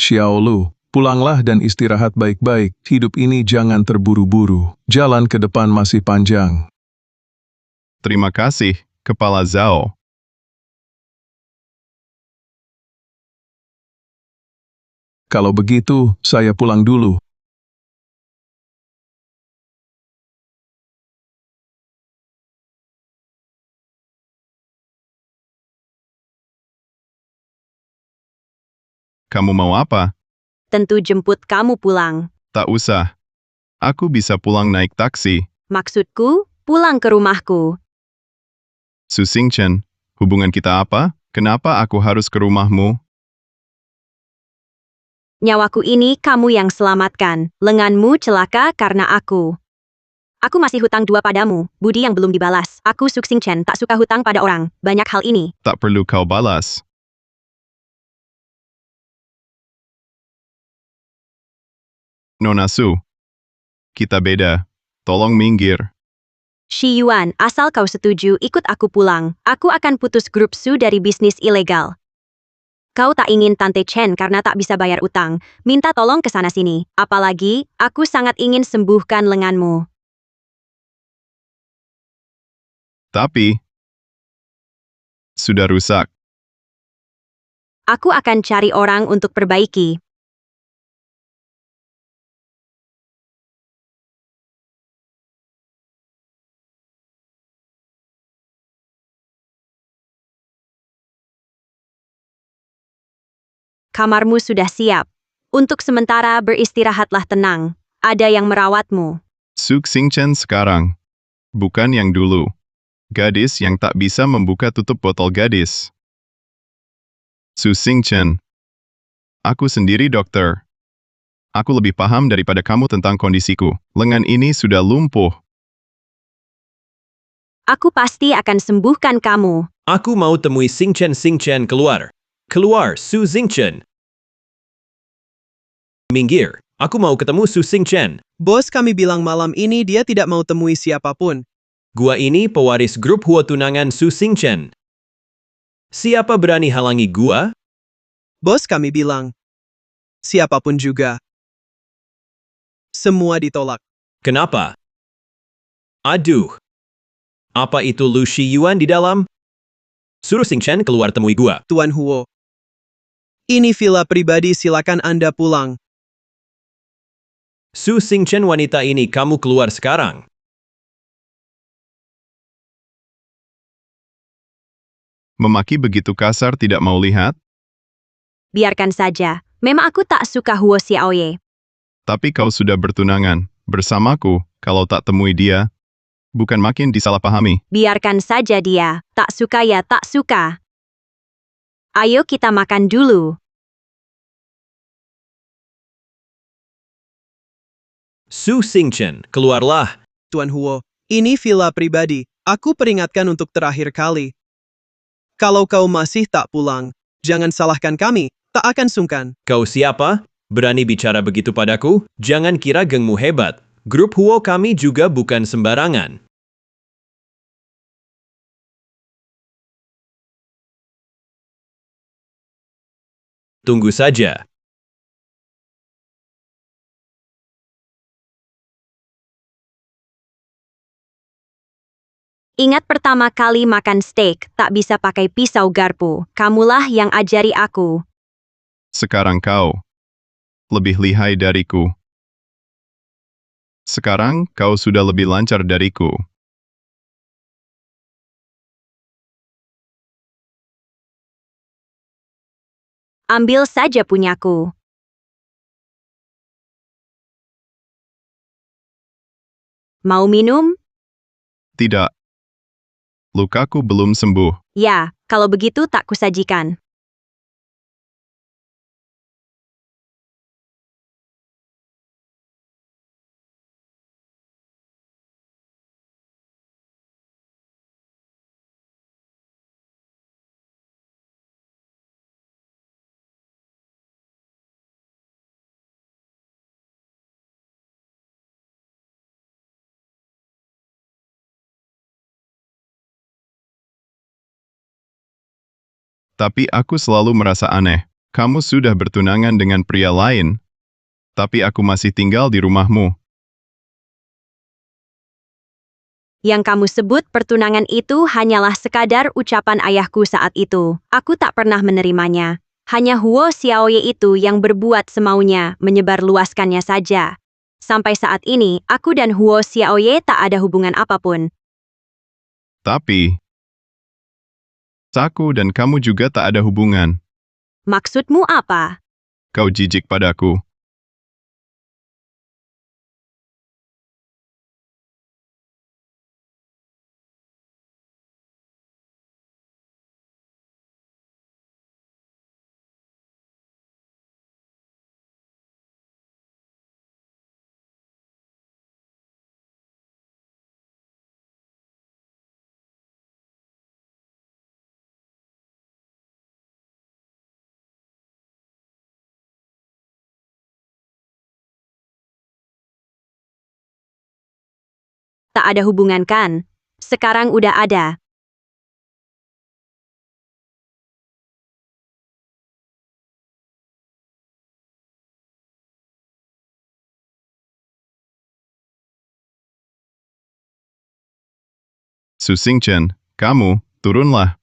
Xiaolu, pulanglah dan istirahat baik-baik. Hidup ini jangan terburu-buru. Jalan ke depan masih panjang. Terima kasih, Kepala Zhao. Kalau begitu, saya pulang dulu. Kamu mau apa? Tentu jemput kamu pulang. Tak usah. Aku bisa pulang naik taksi. Maksudku, pulang ke rumahku. Su Xingchen, hubungan kita apa? Kenapa aku harus ke rumahmu? Nyawaku ini kamu yang selamatkan. Lenganmu celaka karena aku. Aku masih hutang 2 padamu, budi yang belum dibalas. Aku Suksing Chen, tak suka hutang pada orang. Banyak hal ini. Tak perlu kau balas. Nona Su, kita beda. Tolong minggir. Shi Yuan, asal kau setuju ikut aku pulang, aku akan putus grup Su dari bisnis ilegal. Kau tak ingin Tante Chen karena tak bisa bayar utang, minta tolong ke sana-sini. Apalagi, aku sangat ingin sembuhkan lenganmu. Tapi, sudah rusak. Aku akan cari orang untuk perbaiki. Kamarmu sudah siap. Untuk sementara beristirahatlah tenang. Ada yang merawatmu. Su Xingchen sekarang. Bukan yang dulu. Gadis yang tak bisa membuka tutup botol gadis. Su Xingchen. Aku sendiri dokter. Aku lebih paham daripada kamu tentang kondisiku. Lengan ini sudah lumpuh. Aku pasti akan sembuhkan kamu. Aku mau temui Xingchen. Xingchen keluar. Keluar, Su Xingchen. Minggir. Aku mau ketemu Su Xingchen. Bos kami bilang malam ini dia tidak mau temui siapapun. Gua ini pewaris grup Huo tunangan Su Xingchen. Siapa berani halangi gua? Bos kami bilang, siapapun juga. Semua ditolak. Kenapa? Aduh. Apa itu Lu Shi Yuan di dalam? Suruh Xingchen keluar temui gua. Tuan Huo. Ini villa pribadi, silakan Anda pulang. Su Xingchen, wanita ini kamu keluar sekarang. Memaki begitu kasar tidak mau lihat, Biarkan saja. Memang aku tak suka Huo Xiaoye. tapi kau sudah bertunangan. Bersamaku, kalau tak temui dia, bukan makin disalahpahami. Biarkan saja dia. Tak suka ya tak suka. Ayo kita makan dulu. Su Xingchen, keluarlah. Tuan Huo, ini villa pribadi. Aku peringatkan untuk terakhir kali. Kalau kau masih tak pulang, jangan salahkan kami. Tak akan sungkan. Kau siapa? Berani bicara begitu padaku? Jangan kira gengmu hebat. Grup Huo kami juga bukan sembarangan. Tunggu saja. Ingat pertama kali makan steak, tak bisa pakai pisau garpu. Kamulah yang ajari aku. Sekarang kau lebih lihai dariku. Sekarang kau sudah lebih lancar dariku. Ambil saja punyaku. Mau minum? Tidak. Lukaku belum sembuh. Ya, kalau begitu tak kusajikan. Tapi aku selalu merasa aneh. Kamu sudah bertunangan dengan pria lain, tapi aku masih tinggal di rumahmu. Yang kamu sebut pertunangan itu hanyalah sekadar ucapan ayahku saat itu. Aku tak pernah menerimanya. Hanya Huo Xiaoye itu yang berbuat semaunya, menyebarluaskannya saja. Sampai saat ini, aku dan Huo Xiaoye tak ada hubungan apapun. Tapi, aku dan kamu juga tak ada hubungan. Maksudmu apa? Kau jijik padaku. Tak ada hubungan kan? Sekarang udah ada. Su Xingchen, kamu, turunlah.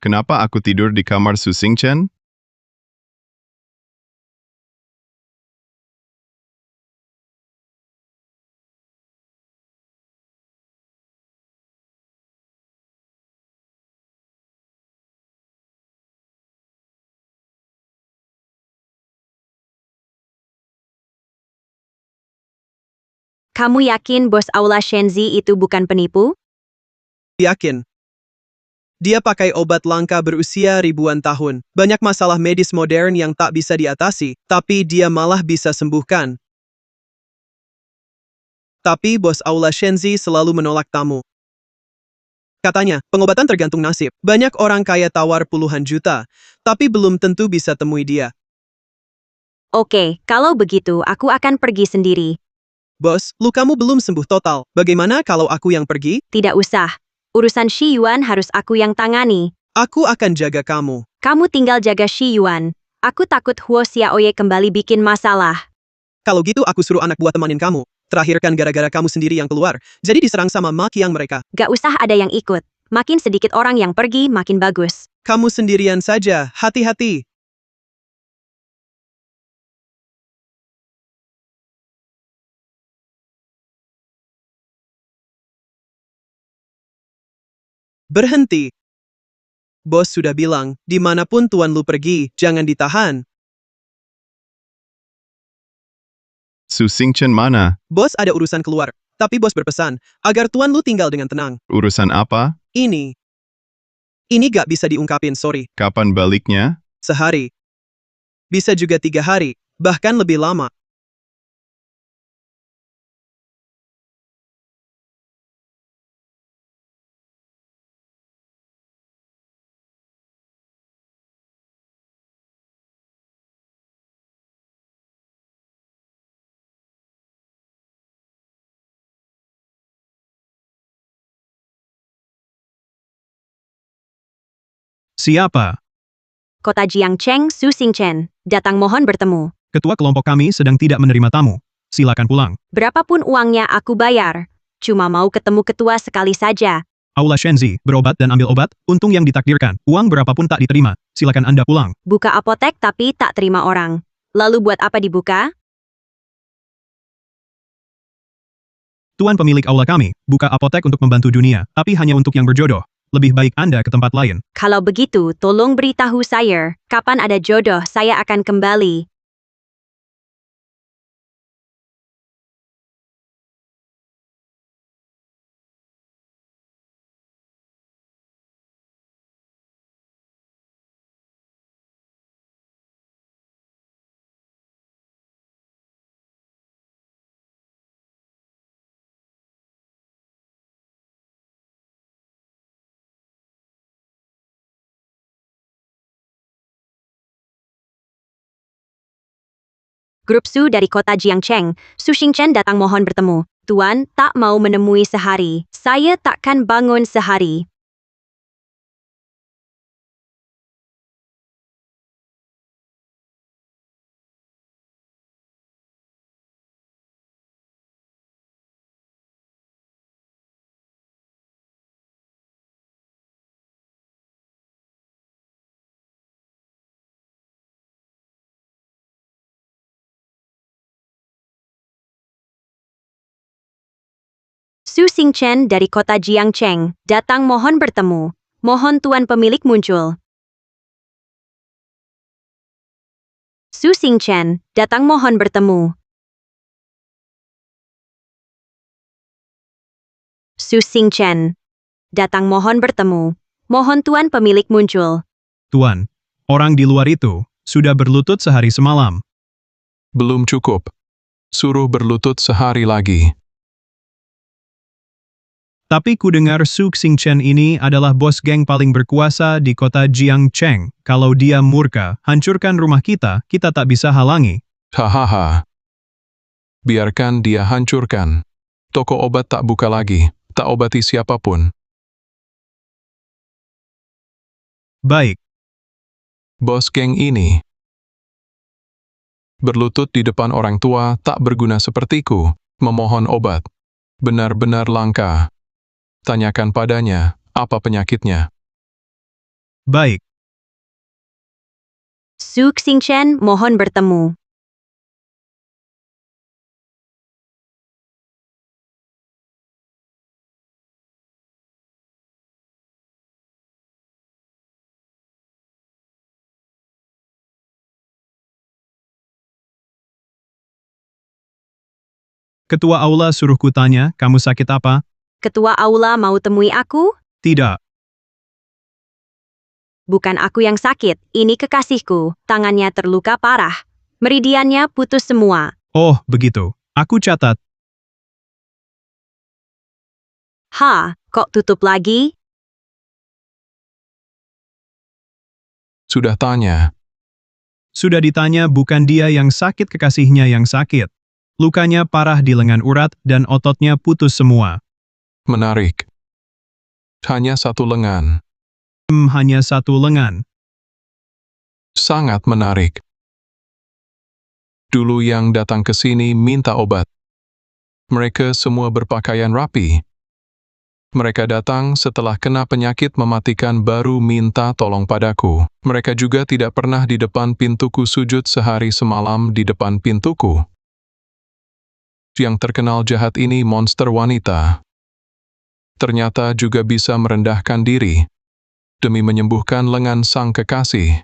Kenapa aku tidur di kamar Su Xingchen? Kamu yakin bos Aula Shenzi itu bukan penipu? Yakin. Dia pakai obat langka berusia ribuan tahun. Banyak masalah medis modern yang tak bisa diatasi, tapi dia malah bisa sembuhkan. Tapi bos Aula Shenzi selalu menolak tamu. Katanya, pengobatan tergantung nasib. Banyak orang kaya tawar puluhan juta, tapi belum tentu bisa temui dia. Oke, kalau begitu aku akan pergi sendiri. Bos, lukamu belum sembuh total. Bagaimana kalau aku yang pergi? Tidak usah. Urusan Shi Yuan harus aku yang tangani. Aku akan jaga kamu. Kamu tinggal jaga Shi Yuan. Aku takut Huo Xiaoye kembali bikin masalah. Kalau gitu aku suruh anak buah temanin kamu. Terakhir kan gara-gara kamu sendiri yang keluar, jadi diserang sama Ma Qiang mereka. Gak usah ada yang ikut. Makin sedikit orang yang pergi, makin bagus. Kamu sendirian saja, hati-hati. Berhenti. Bos sudah bilang, dimanapun Tuan Lu pergi, jangan ditahan. Su Xingchen mana? Bos ada urusan keluar, tapi bos berpesan, agar Tuan Lu tinggal dengan tenang. Urusan apa? Ini gak bisa diungkapin, sorry. Kapan baliknya? Sehari. Bisa juga 3 hari, bahkan lebih lama. Siapa? Kota Jiangcheng, Su Xingchen. Datang mohon bertemu. Ketua kelompok kami sedang tidak menerima tamu. Silakan pulang. Berapapun uangnya aku bayar. Cuma mau ketemu ketua sekali saja. Aula Shenzi, berobat dan ambil obat, untung yang ditakdirkan. Uang berapapun tak diterima. Silakan Anda pulang. Buka apotek tapi tak terima orang. Lalu buat apa dibuka? Tuan pemilik aula kami, buka apotek untuk membantu dunia, tapi hanya untuk yang berjodoh. Lebih baik Anda ke tempat lain. Kalau begitu, tolong beritahu saya, kapan ada jodoh saya akan kembali. Grup Su dari kota Jiangcheng, Su Xingchen datang mohon bertemu. Tuan, tak mau menemui sehari. Saya takkan bangun sehari. Su Xingchen dari kota Jiangcheng, datang mohon bertemu. Mohon tuan pemilik muncul. Su Xingchen, datang mohon bertemu. Su Xingchen, datang mohon bertemu. Mohon tuan pemilik muncul. Tuan, orang di luar itu sudah berlutut sehari semalam. Belum cukup. Suruh berlutut sehari lagi. Tapi ku dengar Su Xingchen ini adalah bos geng paling berkuasa di kota Jiangcheng. Kalau dia murka, hancurkan rumah kita tak bisa halangi. Hahaha. Biarkan dia hancurkan. Toko obat tak buka lagi, tak obati siapapun. Baik, Bos geng ini berlutut di depan orang tua tak berguna sepertiku, memohon obat. Benar-benar langka. Tanyakan padanya, apa penyakitnya. baik. Su Xingchen mohon bertemu. Ketua aula suruh ku tanya, kamu sakit apa? Ketua aula mau temui aku? Tidak. Bukan aku yang sakit, ini kekasihku. Tangannya terluka parah. Meridiannya putus semua. Oh, begitu. Aku catat. Kok tutup lagi? Sudah tanya. Sudah ditanya, bukan dia yang sakit, kekasihnya yang sakit. Lukanya parah di lengan urat dan ototnya putus semua. Menarik. Hanya satu lengan. Hanya satu lengan. Sangat menarik. Dulu yang datang ke sini minta obat. Mereka semua berpakaian rapi. Mereka datang setelah kena penyakit mematikan baru minta tolong padaku. Mereka juga tidak pernah di depan pintuku sujud sehari semalam di depan pintuku. Yang terkenal jahat ini monster wanita. Ternyata juga bisa merendahkan diri demi menyembuhkan lengan sang kekasih.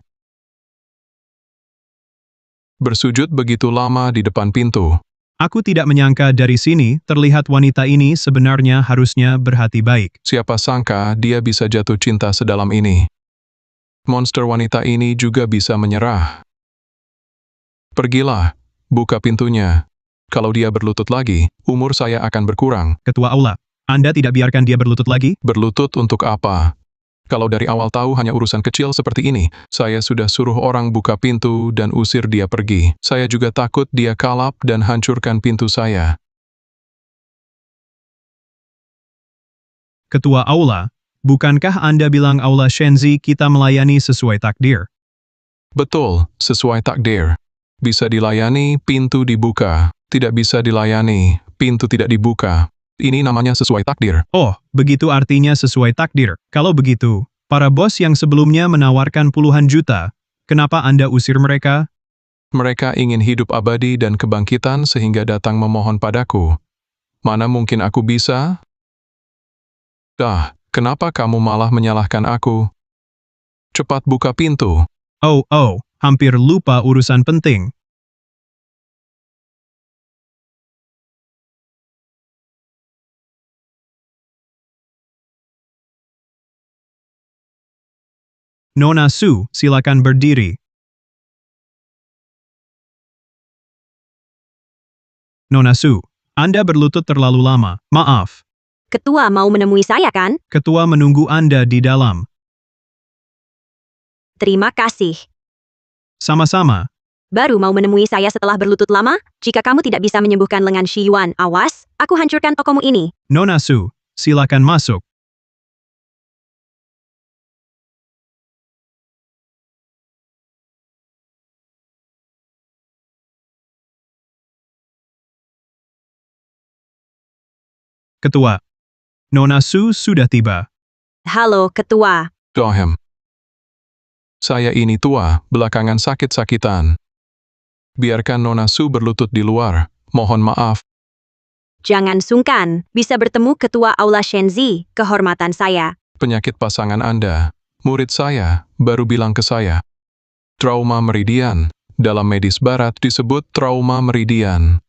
Bersujud begitu lama di depan pintu. Aku tidak menyangka dari sini terlihat wanita ini sebenarnya harusnya berhati baik. Siapa sangka dia bisa jatuh cinta sedalam ini. Monster wanita ini juga bisa menyerah. Pergilah, buka pintunya. Kalau dia berlutut lagi, umur saya akan berkurang. Ketua aula, Anda tidak biarkan dia berlutut lagi? Berlutut untuk apa? Kalau dari awal tahu hanya urusan kecil seperti ini, saya sudah suruh orang buka pintu dan usir dia pergi. Saya juga takut dia kalap dan hancurkan pintu saya. Ketua aula, bukankah Anda bilang aula Shenzi kita melayani sesuai takdir? Betul, sesuai takdir. Bisa dilayani, pintu dibuka. Tidak bisa dilayani, pintu tidak dibuka. Ini namanya sesuai takdir. Oh, begitu artinya sesuai takdir. Kalau begitu, para bos yang sebelumnya menawarkan puluhan juta, kenapa Anda usir mereka? Mereka ingin hidup abadi dan kebangkitan sehingga datang memohon padaku. Mana mungkin aku bisa? Kenapa kamu malah menyalahkan aku? Cepat buka pintu. Oh, hampir lupa urusan penting. Nona Su, silakan berdiri. Nona Su, Anda berlutut terlalu lama. Maaf. Ketua mau menemui saya kan? Ketua menunggu Anda di dalam. Terima kasih. Sama-sama. Baru mau menemui saya setelah berlutut lama? Jika kamu tidak bisa menyembuhkan lengan Shi Yuan, awas, aku hancurkan tokomu ini. Nona Su, silakan masuk. Ketua, Nona Su sudah tiba. Halo, Ketua. Dohem. Saya ini tua, belakangan sakit-sakitan. Biarkan Nona Su berlutut di luar. Mohon maaf. Jangan sungkan, bisa bertemu Ketua Aula Shenzi, kehormatan saya. Penyakit pasangan Anda, murid saya, baru bilang ke saya. Trauma meridian, dalam medis barat disebut trauma meridian.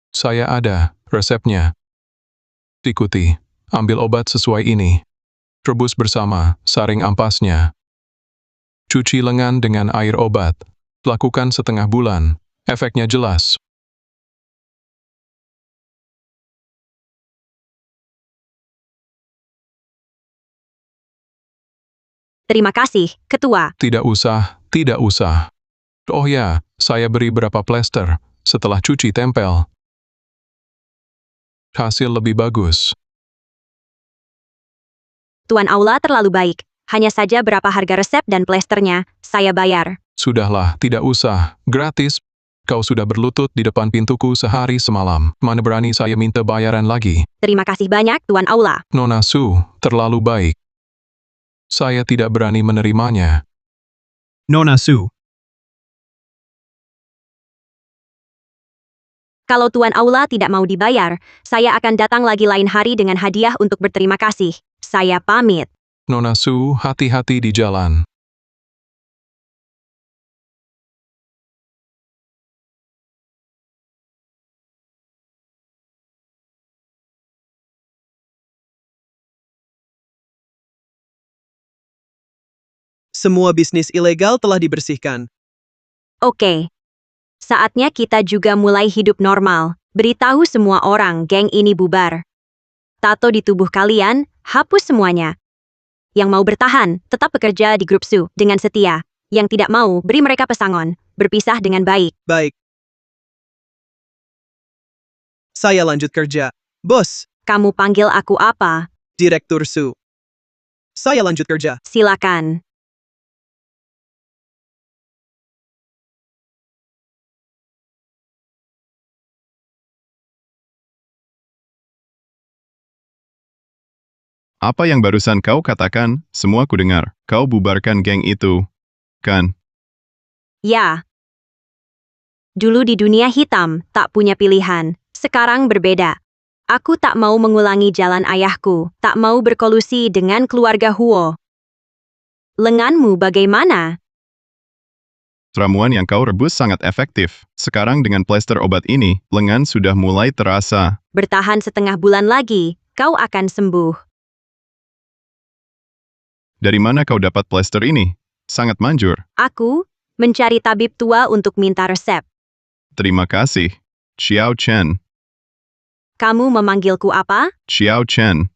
Saya ada, resepnya. Ikuti, ambil obat sesuai ini. Rebus bersama, saring ampasnya. Cuci lengan dengan air obat. Lakukan setengah bulan, efeknya jelas. Terima kasih, Ketua. Tidak usah, tidak usah. Oh ya, saya beri berapa plester, setelah cuci tempel. Hasil lebih bagus. Tuan Aula terlalu baik. Hanya saja berapa harga resep dan plesternya, saya bayar. Sudahlah, tidak usah. Gratis. Kau sudah berlutut di depan pintuku sehari semalam. Mana berani saya minta bayaran lagi? Terima kasih banyak, Tuan Aula. Nona Su, terlalu baik. Saya tidak berani menerimanya. Nona Su. Kalau Tuan Aula tidak mau dibayar, saya akan datang lagi lain hari dengan hadiah untuk berterima kasih. Saya pamit. Nona Su, hati-hati di jalan. Semua bisnis ilegal telah dibersihkan. Oke. Saatnya kita juga mulai hidup normal. Beritahu semua orang geng ini bubar. Tato di tubuh kalian, hapus semuanya. Yang mau bertahan, tetap bekerja di grup Su dengan setia. Yang tidak mau, beri mereka pesangon. Berpisah dengan baik. Baik. Saya lanjut kerja. Bos, Kamu panggil aku apa? Direktur Su. Saya lanjut kerja. Silakan. Apa yang barusan kau katakan, semua ku dengar. Kau bubarkan geng itu, kan? Ya. Dulu di dunia hitam, tak punya pilihan. Sekarang berbeda. Aku tak mau mengulangi jalan ayahku, tak mau berkolusi dengan keluarga Huo. Lenganmu bagaimana? Ramuan yang kau rebus sangat efektif. Sekarang dengan plester obat ini, lengan sudah mulai terasa. Bertahan setengah bulan lagi, kau akan sembuh. Dari mana kau dapat plester ini? Sangat manjur. Aku mencari tabib tua untuk minta resep. Terima kasih. Xiao Chen. Kamu memanggilku apa? Xiao Chen.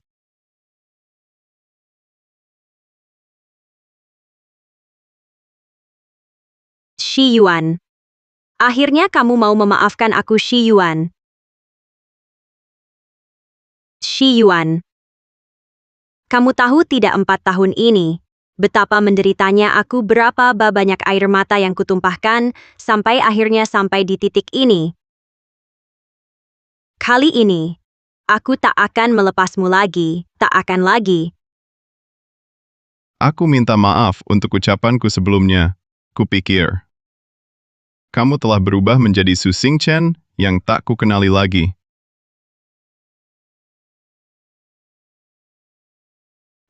Shi Yuan. Akhirnya kamu mau memaafkan aku, Shi Yuan. Shi Yuan. Kamu tahu tidak 4 tahun ini, betapa menderitanya aku, berapa banyak air mata yang kutumpahkan, sampai akhirnya sampai di titik ini. Kali ini, aku tak akan melepasmu lagi, tak akan lagi. Aku minta maaf untuk ucapanku sebelumnya. Kupikir kamu telah berubah menjadi Su Xingchen yang tak kukenali lagi.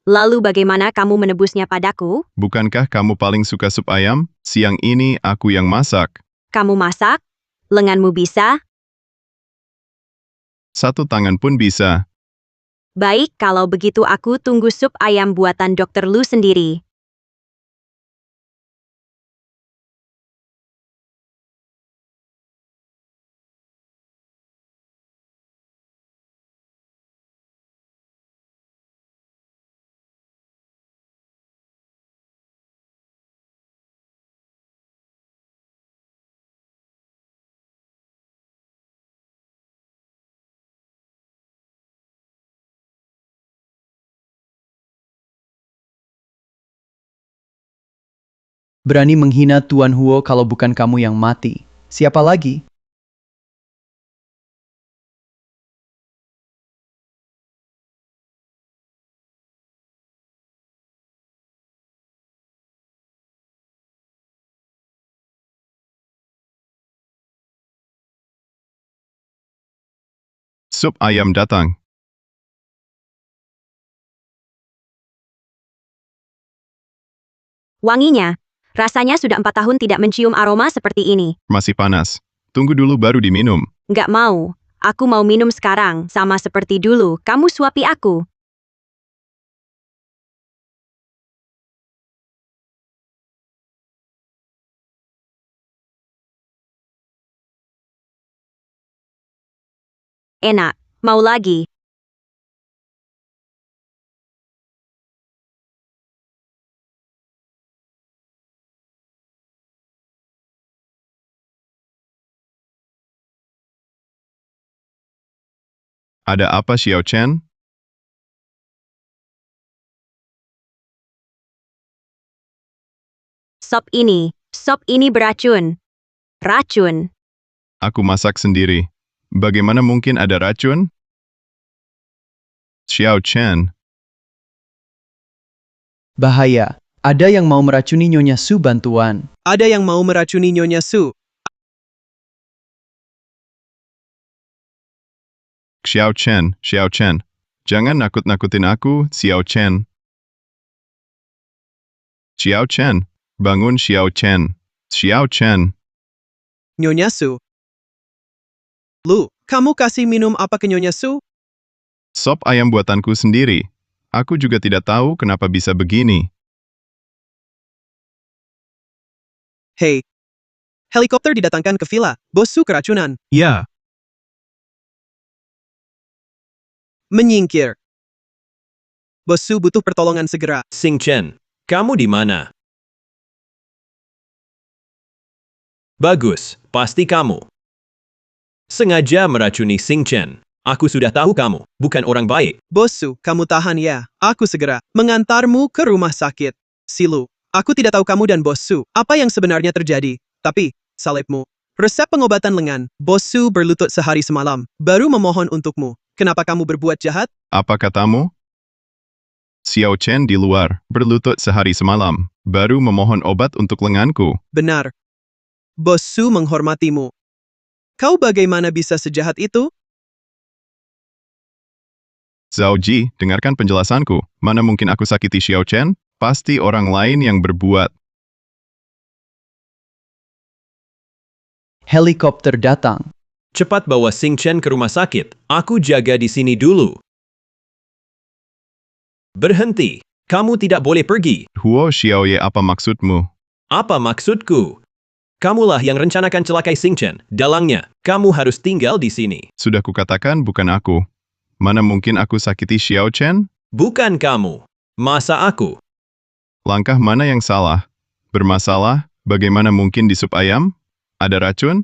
Lalu bagaimana kamu menebusnya padaku? Bukankah kamu paling suka sup ayam? Siang ini aku yang masak. Kamu masak? Lenganmu bisa? Satu tangan pun bisa. Baik, kalau begitu aku tunggu sup ayam buatan Dr. Lu sendiri. Berani menghina Tuan Huo kalau bukan kamu yang mati. Siapa lagi? Sup ayam datang. Wanginya. Rasanya sudah 4 tahun tidak mencium aroma seperti ini. Masih panas. Tunggu dulu baru diminum. Nggak mau. Aku mau minum sekarang, sama seperti dulu. Kamu suapi aku. Enak. Mau lagi? Ada apa, Xiao Chen? Sop ini beracun. Racun. Aku masak sendiri. Bagaimana mungkin ada racun? Xiao Chen, Bahaya. Ada yang mau meracuni Nyonya Su bantuan. Ada yang mau meracuni Nyonya Su. Xiao Chen. Jangan nakut-nakutin aku, Xiao Chen. Xiao Chen, bangun Xiao Chen. Xiao Chen, Nyonya Su. Lu, kamu kasih minum apa ke Nyonya Su? sop ayam buatanku sendiri. Aku juga tidak tahu kenapa bisa begini. Hei. Helikopter didatangkan ke villa. Bos Su keracunan. Ya, Menyingkir. Bos Su butuh pertolongan segera. Xing Chen, kamu di mana? Bagus, pasti kamu. Sengaja meracuni Xing Chen. Aku sudah tahu kamu, bukan orang baik. Bos Su, kamu tahan ya. Aku segera mengantarmu ke rumah sakit. Silu, aku tidak tahu kamu dan Bos Su apa yang sebenarnya terjadi. Tapi, salibmu. Resep pengobatan lengan. Bos Su berlutut sehari semalam. Baru memohon untukmu. Kenapa kamu berbuat jahat? Apa katamu? Xiao Chen di luar, berlutut sehari semalam, baru memohon obat untuk lenganku. Benar. Bos Su menghormatimu. Kau bagaimana bisa sejahat itu? Zhao Ji, dengarkan penjelasanku. Mana mungkin aku sakiti Xiao Chen? Pasti orang lain yang berbuat. Helikopter datang. Cepat bawa Xing Chen ke rumah sakit. Aku jaga di sini dulu. Berhenti. Kamu tidak boleh pergi. Huo Xiaoye, apa maksudmu? Apa maksudku? Kamulah yang rencanakan celakai Xing Chen. Dalangnya, kamu harus tinggal di sini. Sudah kukatakan bukan aku. Mana mungkin aku sakiti Xiao Chen? Bukan kamu. Masa aku? Langkah mana yang salah? Bermasalah? Bagaimana mungkin di sup ayam? Ada racun?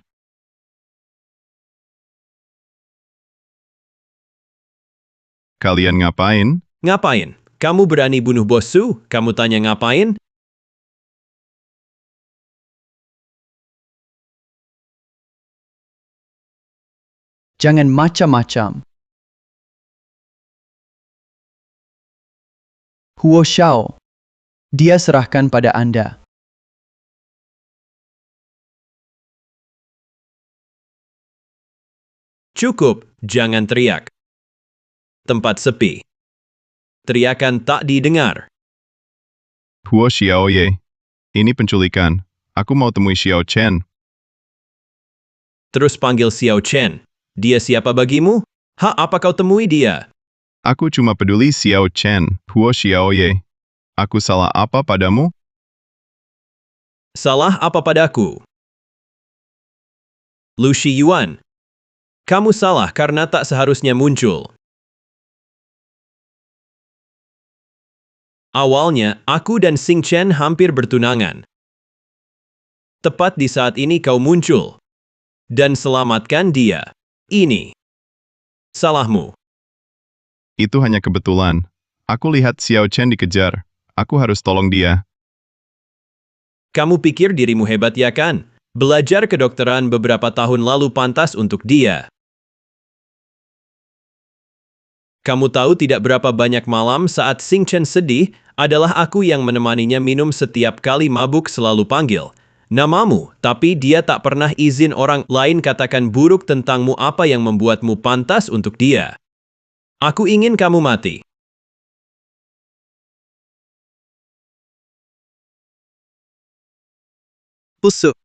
Kalian ngapain? Ngapain? Kamu berani bunuh Bos Su? Kamu tanya ngapain? Jangan macam-macam. Huo Xiao. Dia serahkan pada Anda. Cukup, jangan teriak. Tempat sepi. Teriakan tak didengar. Huo Xiaoye. Ini penculikan. Aku mau temui Xiao Chen. Terus panggil Xiao Chen. Dia siapa bagimu? Apa kau temui dia? Aku cuma peduli Xiao Chen. Huo Xiaoye. Aku salah apa padamu? Salah apa padaku? Lu Shiyuan. Kamu salah karena tak seharusnya muncul. Awalnya, aku dan Xing Chen hampir bertunangan. Tepat di saat ini kau muncul. Dan selamatkan dia. Ini. Salahmu. Itu hanya kebetulan. Aku lihat Xiao Chen dikejar. Aku harus tolong dia. Kamu pikir dirimu hebat ya kan? Belajar kedokteran beberapa tahun lalu pantas untuk dia. Kamu tahu tidak berapa banyak malam saat Xing Chen sedih, adalah aku yang menemaninya minum setiap kali mabuk selalu panggil. namamu, tapi dia tak pernah izin orang lain katakan buruk tentangmu apa yang membuatmu pantas untuk dia. Aku ingin kamu mati. Busuk.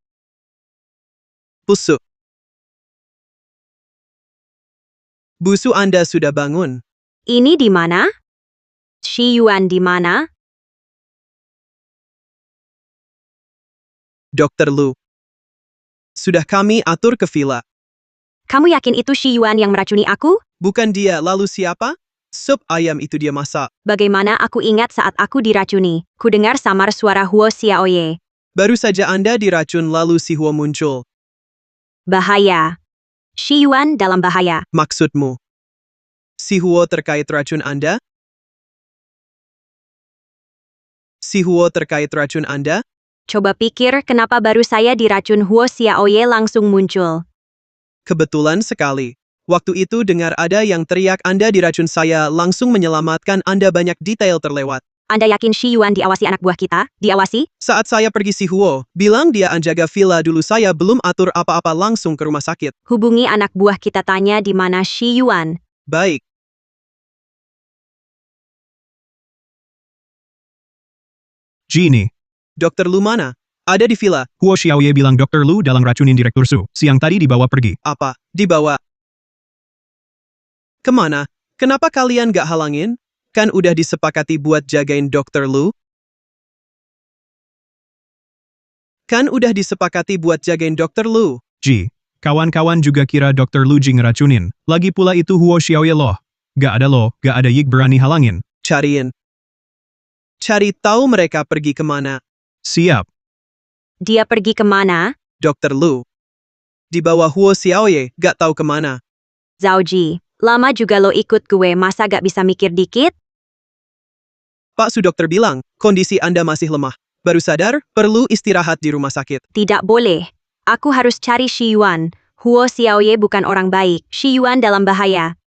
Busuk. Busu Anda sudah bangun. Ini di mana? Shi Yuan di mana? Dr. Lu. Sudah kami atur ke villa. Kamu yakin itu Shi Yuan yang meracuni aku? Bukan dia, lalu siapa? Sup ayam itu dia masak. Bagaimana aku ingat saat aku diracuni? Ku dengar samar suara Huo Xiaoye. Baru saja Anda diracun lalu si Huo muncul. Bahaya. Shi Yuan dalam bahaya. Maksudmu? Si Huo terkait racun Anda? Si Huo terkait racun Anda? Coba pikir kenapa baru saya diracun Huo Xiaoye langsung muncul. Kebetulan sekali. Waktu itu dengar ada yang teriak Anda diracun, saya langsung menyelamatkan Anda, banyak detail terlewat. Anda yakin Shi Yuan diawasi anak buah kita? Diawasi? Saat saya pergi si Huo, bilang dia anjaga villa dulu, saya belum atur apa-apa, langsung ke rumah sakit. Hubungi anak buah kita, tanya di mana Shi Yuan. Baik. Gini, Dokter Lu mana? Ada di villa. Huo Xiaoye bilang Dr. Lu dalam racunin Direktur Su. Siang tadi dibawa pergi. Apa? Dibawa? Kemana? Kenapa kalian gak halangin? Kan udah disepakati buat jagain Dr. Lu? Kan udah disepakati buat jagain Dr. Lu? Ji, kawan-kawan juga kira Dr. Lu Ji ngeracunin. Lagi pula itu Huo Xiaoye loh. Gak ada lo, gak ada Yik berani halangin. Cariin. Cari tahu mereka pergi kemana. Siap. Dia pergi kemana? Dr. Lu. Di bawah Huo Xiaoye, gak tahu kemana. Zhao Ji, lama juga lo ikut gue, masa gak bisa mikir dikit? Pak Su, dokter bilang, kondisi Anda masih lemah. Baru sadar, perlu istirahat di rumah sakit. Tidak boleh. Aku harus cari Shi Yuan. Huo Xiaoye bukan orang baik. Shi Yuan dalam bahaya.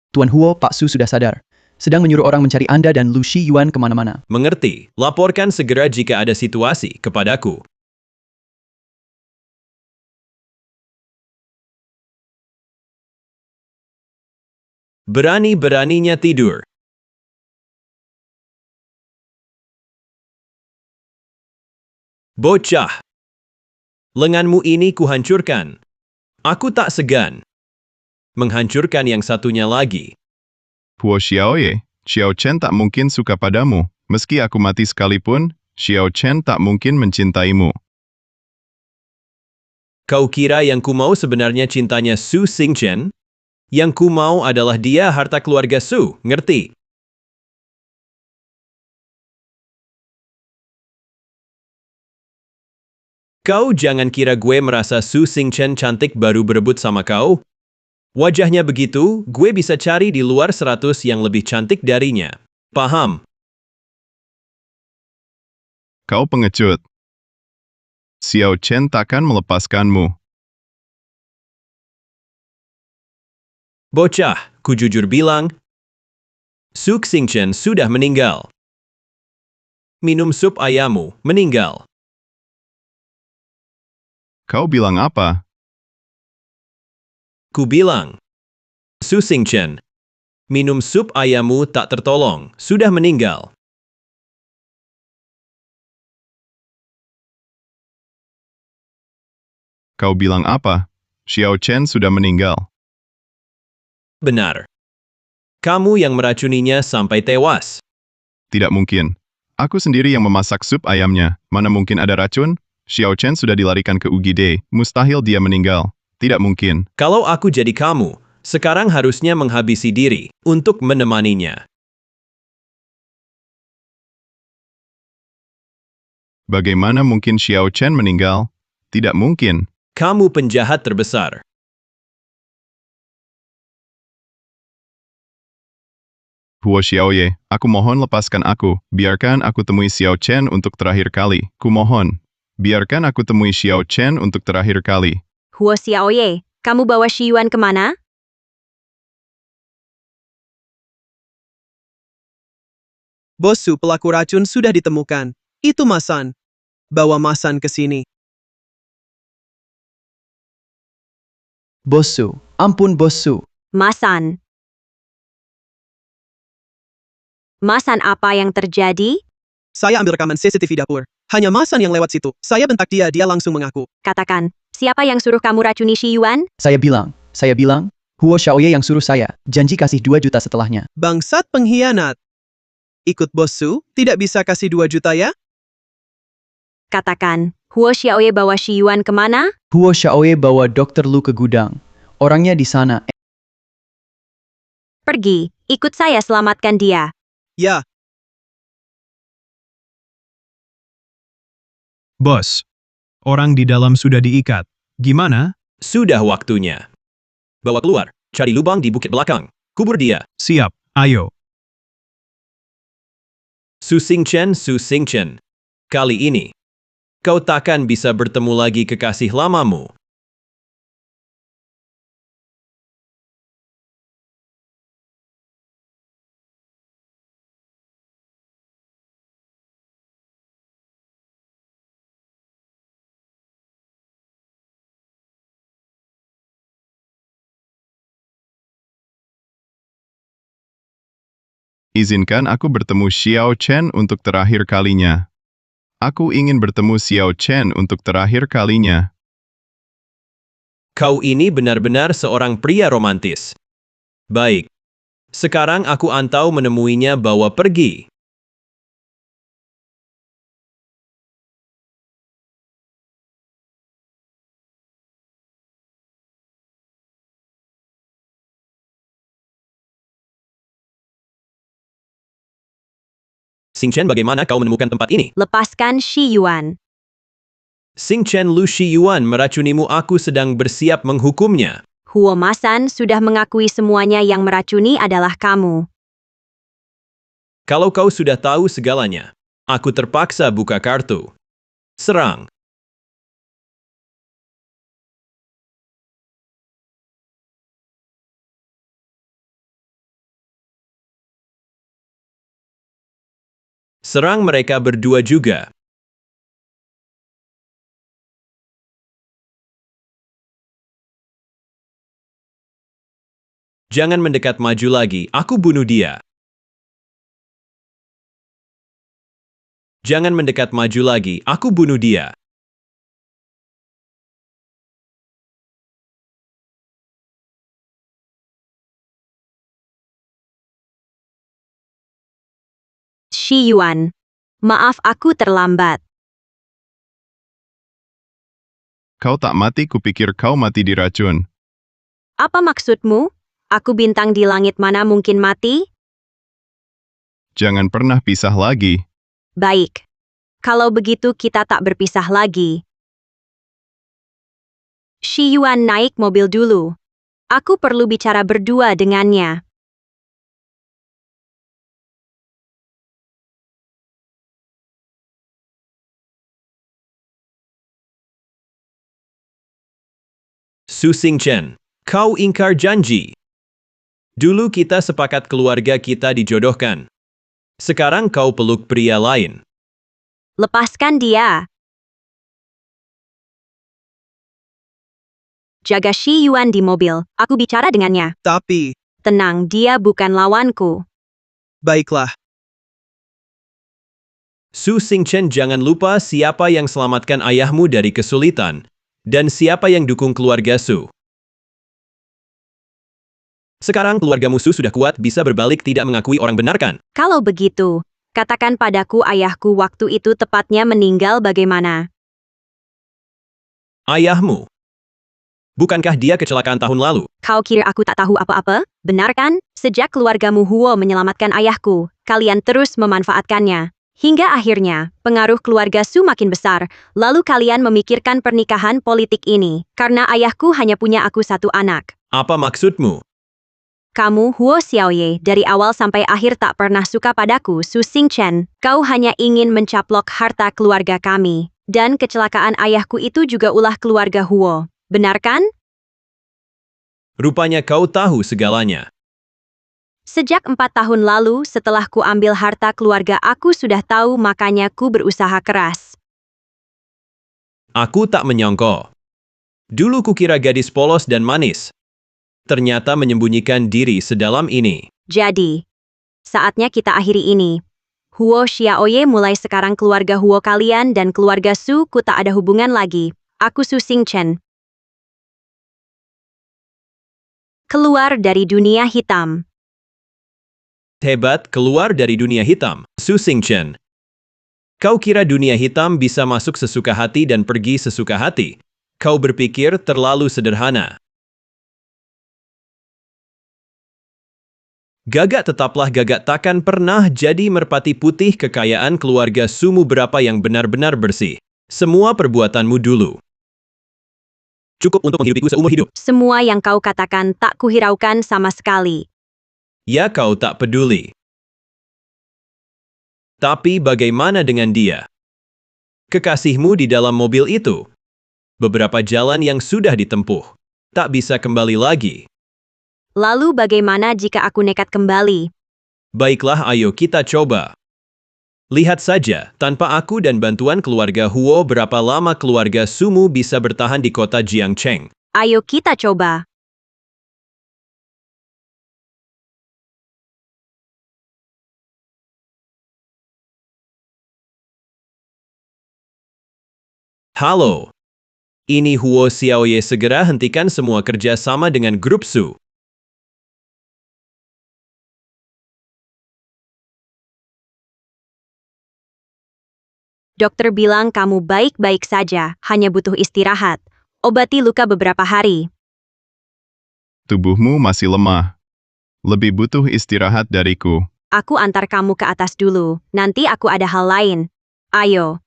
Tuan Huo, Pak Su sudah sadar. Sedang menyuruh orang mencari Anda dan Lu Shi Yuan kemana-mana. Mengerti, laporkan segera jika ada situasi kepadaku. Berani-beraninya tidur. Bocah. Lenganmu ini kuhancurkan. Aku tak segan menghancurkan yang satunya lagi. Huo Xiaoye, Xiao Chen tak mungkin suka padamu. Meski aku mati sekalipun, Xiao Chen tak mungkin mencintaimu. Kau kira yang ku mau sebenarnya cintanya Su Xingchen? Yang ku mau adalah dia harta keluarga Su, ngerti? Kau jangan kira gue merasa Su Xingchen cantik baru berebut sama kau. Wajahnya begitu, gue bisa cari di luar 100 yang lebih cantik darinya. Paham? Kau pengecut. Xiao Chen takkan melepaskanmu. Bocah, ku jujur bilang, Su Xingchen sudah meninggal. Minum sup ayammu, meninggal. Kau bilang apa? Ku bilang, Su Xingchen, minum sup ayammu tak tertolong, sudah meninggal. Kau bilang apa? Xiao Chen sudah meninggal. Benar. Kamu yang meracuninya sampai tewas. Tidak mungkin. Aku sendiri yang memasak sup ayamnya. Mana mungkin ada racun? Xiao Chen sudah dilarikan ke UGD. Mustahil dia meninggal. Tidak mungkin. Kalau aku jadi kamu, sekarang harusnya menghabisi diri untuk menemaninya. Bagaimana mungkin Xiao Chen meninggal? Tidak mungkin. Kamu penjahat terbesar. Huo Xiaoye, aku mohon lepaskan aku. Biarkan aku temui Xiao Chen untuk terakhir kali. Kumohon. Biarkan aku temui Xiao Chen untuk terakhir kali. Huo Xiaoye, kamu bawa Shi Yuan kemana? Bos Su, pelaku racun sudah ditemukan. Itu Masan. Bawa Masan ke sini. Bos Su, ampun Bos Su. Masan. Masan, apa yang terjadi? Saya ambil rekaman CCTV dapur. Hanya Masan yang lewat situ. Saya bentak dia langsung mengaku. Katakan, siapa yang suruh kamu racuni Shi Yuan? Saya bilang, Huo Xiaoye yang suruh saya, janji kasih 2 juta setelahnya. Bangsat pengkhianat. Ikut Bos Su, tidak bisa kasih 2 juta ya? Katakan, Huo Xiaoye bawa Shi Yuan kemana? Huo Xiaoye bawa Dr. Lu ke gudang. Orangnya di sana. Pergi, ikut saya selamatkan dia. Ya. Bos, orang di dalam sudah diikat. Gimana? Sudah waktunya. Bawa keluar, cari lubang di bukit belakang. Kubur dia. Siap, ayo. Su Xingchen. Kali ini, kau takkan bisa bertemu lagi kekasih lamamu. Izinkan aku bertemu Xiao Chen untuk terakhir kalinya. Aku ingin bertemu Xiao Chen untuk terakhir kalinya. Kau ini benar-benar seorang pria romantis. Baik. Sekarang aku antau menemuinya, bawa pergi. Xingchen, bagaimana kau menemukan tempat ini? Lepaskan Shi Yuan. Xingchen, Lu Shi Yuan meracunimu, aku sedang bersiap menghukumnya. Huo Masan sudah mengakui semuanya, yang meracuni adalah kamu. Kalau kau sudah tahu segalanya, aku terpaksa buka kartu. Serang. Serang mereka berdua juga. Jangan mendekat maju lagi, aku bunuh dia. Jangan mendekat maju lagi, aku bunuh dia. Shi Yuan. Maaf, aku terlambat. Kau tak mati, kupikir kau mati diracun. Apa maksudmu? Aku bintang di langit, mana mungkin mati? Jangan pernah pisah lagi. Baik. Kalau begitu kita tak berpisah lagi. Shi Yuan naik mobil dulu. Aku perlu bicara berdua dengannya. Su Xingchen, kau ingkar janji. Dulu kita sepakat keluarga kita dijodohkan. Sekarang kau peluk pria lain. Lepaskan dia. Jaga Shi Yuan di mobil, aku bicara dengannya. Tapi, Tenang, dia bukan lawanku. baiklah. Su Xingchen, jangan lupa siapa yang selamatkan ayahmu dari kesulitan, dan siapa yang dukung keluarga Su. Sekarang keluargamu Su sudah kuat, bisa berbalik, tidak mengakui orang benar kan? Kalau begitu, katakan padaku ayahku waktu itu tepatnya meninggal bagaimana? Ayahmu. Bukankah dia kecelakaan tahun lalu? Kau kira aku tak tahu apa-apa? Benar kan? Sejak keluargamu Huo menyelamatkan ayahku, kalian terus memanfaatkannya. Hingga akhirnya, pengaruh keluarga Su makin besar, lalu kalian memikirkan pernikahan politik ini, karena ayahku hanya punya aku satu anak. Apa maksudmu? Kamu, Huo Xiaoye, dari awal sampai akhir tak pernah suka padaku, Su Xingchen. Kau hanya ingin mencaplok harta keluarga kami. Dan kecelakaan ayahku itu juga ulah keluarga Huo. Benar kan? Rupanya kau tahu segalanya. Sejak 4 tahun lalu setelah ku ambil harta keluarga aku sudah tahu makanya ku berusaha keras. Aku tak menyangka. Dulu kukira gadis polos dan manis. Ternyata menyembunyikan diri sedalam ini. Jadi, saatnya kita akhiri ini. Huo Xiaoye mulai sekarang keluarga Huo kalian dan keluarga Su ku tak ada hubungan lagi. Aku Su Xingchen. Keluar dari dunia hitam. Hebat, keluar dari dunia hitam, Su Xingchen. Kau kira dunia hitam bisa masuk sesuka hati dan pergi sesuka hati? Kau berpikir terlalu sederhana. Gagak tetaplah gagak, takkan pernah jadi merpati putih. Kekayaan keluarga Sumu berapa yang benar-benar bersih? Semua perbuatanmu dulu. Cukup untuk menghidupiku seumur hidup. Semua yang kau katakan tak kuhiraukan sama sekali. Ya, kau tak peduli. Tapi bagaimana dengan dia? Kekasihmu di dalam mobil itu. Beberapa jalan yang sudah ditempuh. Tak bisa kembali lagi. Lalu bagaimana jika aku nekat kembali? Baiklah, ayo kita coba. Lihat saja, tanpa aku dan bantuan keluarga Huo, berapa lama keluarga Sumu bisa bertahan di kota Jiangcheng? Ayo kita coba. Halo. Ini Huo Xiaoye, segera hentikan semua kerja sama dengan grup Su. Dokter bilang kamu baik-baik saja, hanya butuh istirahat. Obati luka beberapa hari. Tubuhmu masih lemah. Lebih butuh istirahat dariku. Aku antar kamu ke atas dulu, nanti aku ada hal lain. Ayo.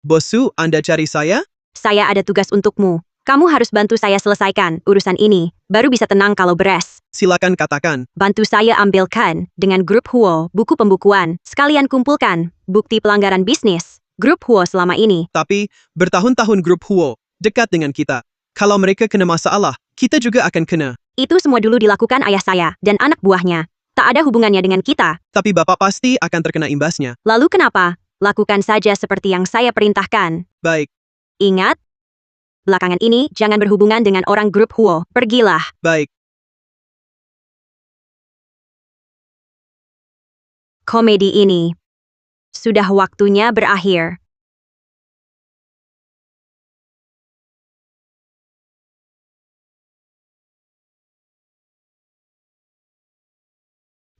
Bos Su, Anda cari saya? Saya ada tugas untukmu. Kamu harus bantu saya selesaikan urusan ini, baru bisa tenang kalau beres. Silakan katakan. Bantu saya ambilkan, dengan grup Huo, buku pembukuan. Sekalian kumpulkan, bukti pelanggaran bisnis. Grup Huo selama ini. Tapi, bertahun-tahun grup Huo, dekat dengan kita. Kalau mereka kena masalah, kita juga akan kena. Itu semua dulu dilakukan ayah saya dan anak buahnya. Tak ada hubungannya dengan kita. Tapi Bapak pasti akan terkena imbasnya. Lalu kenapa? Lakukan saja seperti yang saya perintahkan. Baik. Ingat, belakangan ini jangan berhubungan dengan orang grup Huo. Pergilah. Baik. Komedi ini sudah waktunya berakhir.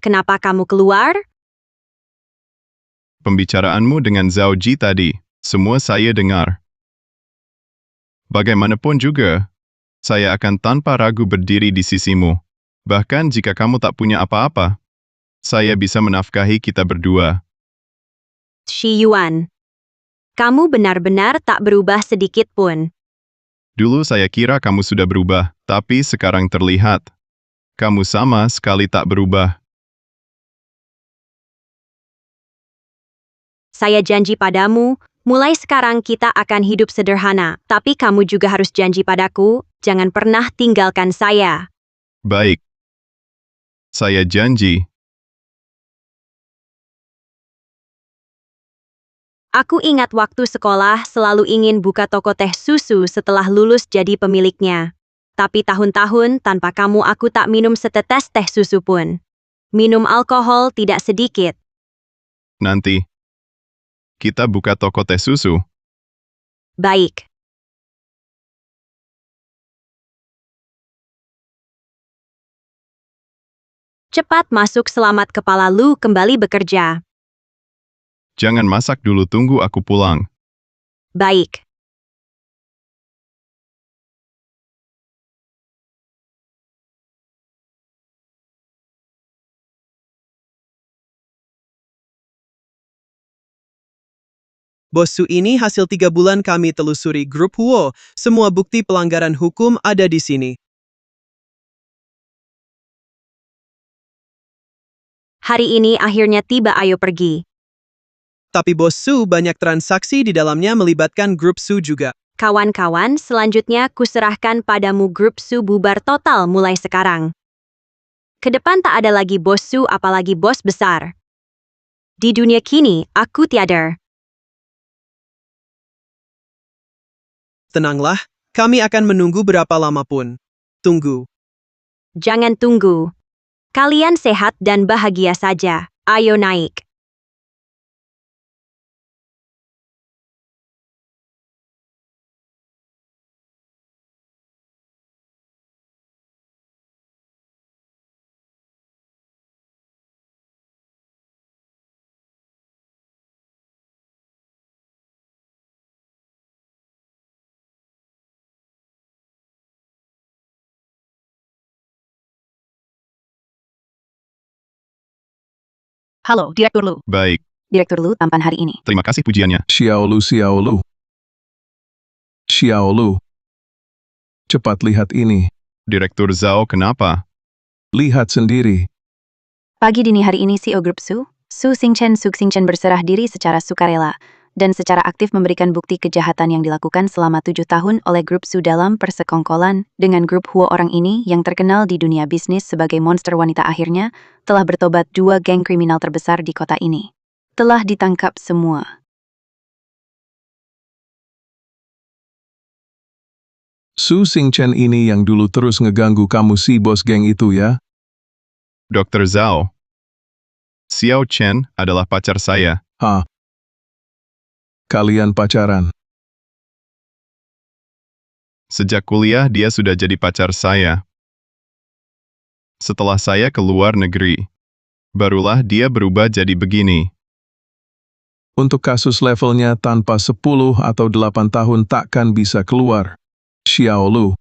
Kenapa kamu keluar? Pembicaraanmu dengan Zhao Ji tadi, semua saya dengar. Bagaimanapun juga, saya akan tanpa ragu berdiri di sisimu. Bahkan jika kamu tak punya apa-apa, saya bisa menafkahi kita berdua. Shi Yuan, kamu benar-benar tak berubah sedikit pun. Dulu saya kira kamu sudah berubah, tapi sekarang terlihat. Kamu sama sekali tak berubah. Saya janji padamu, mulai sekarang kita akan hidup sederhana. Tapi kamu juga harus janji padaku, jangan pernah tinggalkan saya. Baik. Saya janji. Aku ingat waktu sekolah selalu ingin buka toko teh susu setelah lulus jadi pemiliknya. Tapi tahun-tahun tanpa kamu aku tak minum setetes teh susu pun. Minum alkohol tidak sedikit. Nanti, kita buka toko teh susu. Baik. Cepat masuk, selamat kepala Lu kembali bekerja. Jangan masak dulu, tunggu aku pulang. Baik. Bos Su, ini hasil 3 bulan kami telusuri grup Huo. Semua bukti pelanggaran hukum ada di sini. Hari ini akhirnya tiba, ayo pergi. Tapi Bos Su banyak transaksi di dalamnya melibatkan grup Su juga. Kawan-kawan, selanjutnya kuserahkan padamu grup Su bubar total mulai sekarang. Kedepan tak ada lagi Bos Su apalagi bos besar. Di dunia kini, aku tiada. Tenanglah, kami akan menunggu berapa lama pun. Tunggu. Jangan tunggu. Kalian sehat dan bahagia saja. Ayo naik. Halo, Direktur Lu. Baik, Direktur Lu tampan hari ini. terima kasih pujiannya. Xiaolu, Xiaolu. Xiaolu. Cepat lihat ini. Direktur Zhao, kenapa? Lihat sendiri. Pagi dini hari ini CEO Grup Su Xingchen berserah diri secara sukarela dan secara aktif memberikan bukti kejahatan yang dilakukan selama 7 tahun oleh Grup Su dalam persekongkolan dengan grup Huo orang ini yang terkenal di dunia bisnis sebagai monster wanita akhirnya telah bertobat 2 geng kriminal terbesar di kota ini. Telah ditangkap semua. Su Xingchen ini yang dulu terus ngeganggu kamu si bos geng itu ya? Dr. Zhao. Xiao Chen adalah pacar saya. Hah? Kalian pacaran? Sejak kuliah dia sudah jadi pacar saya. Setelah saya ke luar negeri, barulah dia berubah jadi begini. Untuk kasus levelnya tanpa 10 atau 8 tahun takkan bisa keluar. Xiaolu.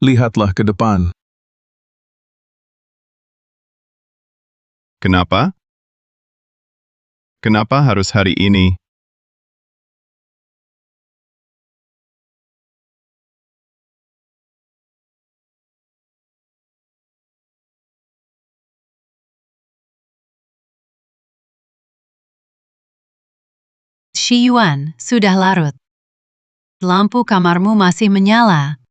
Lihatlah ke depan. Kenapa? Kenapa harus hari ini? Shi Yuan, sudah larut. Lampu kamarmu masih menyala.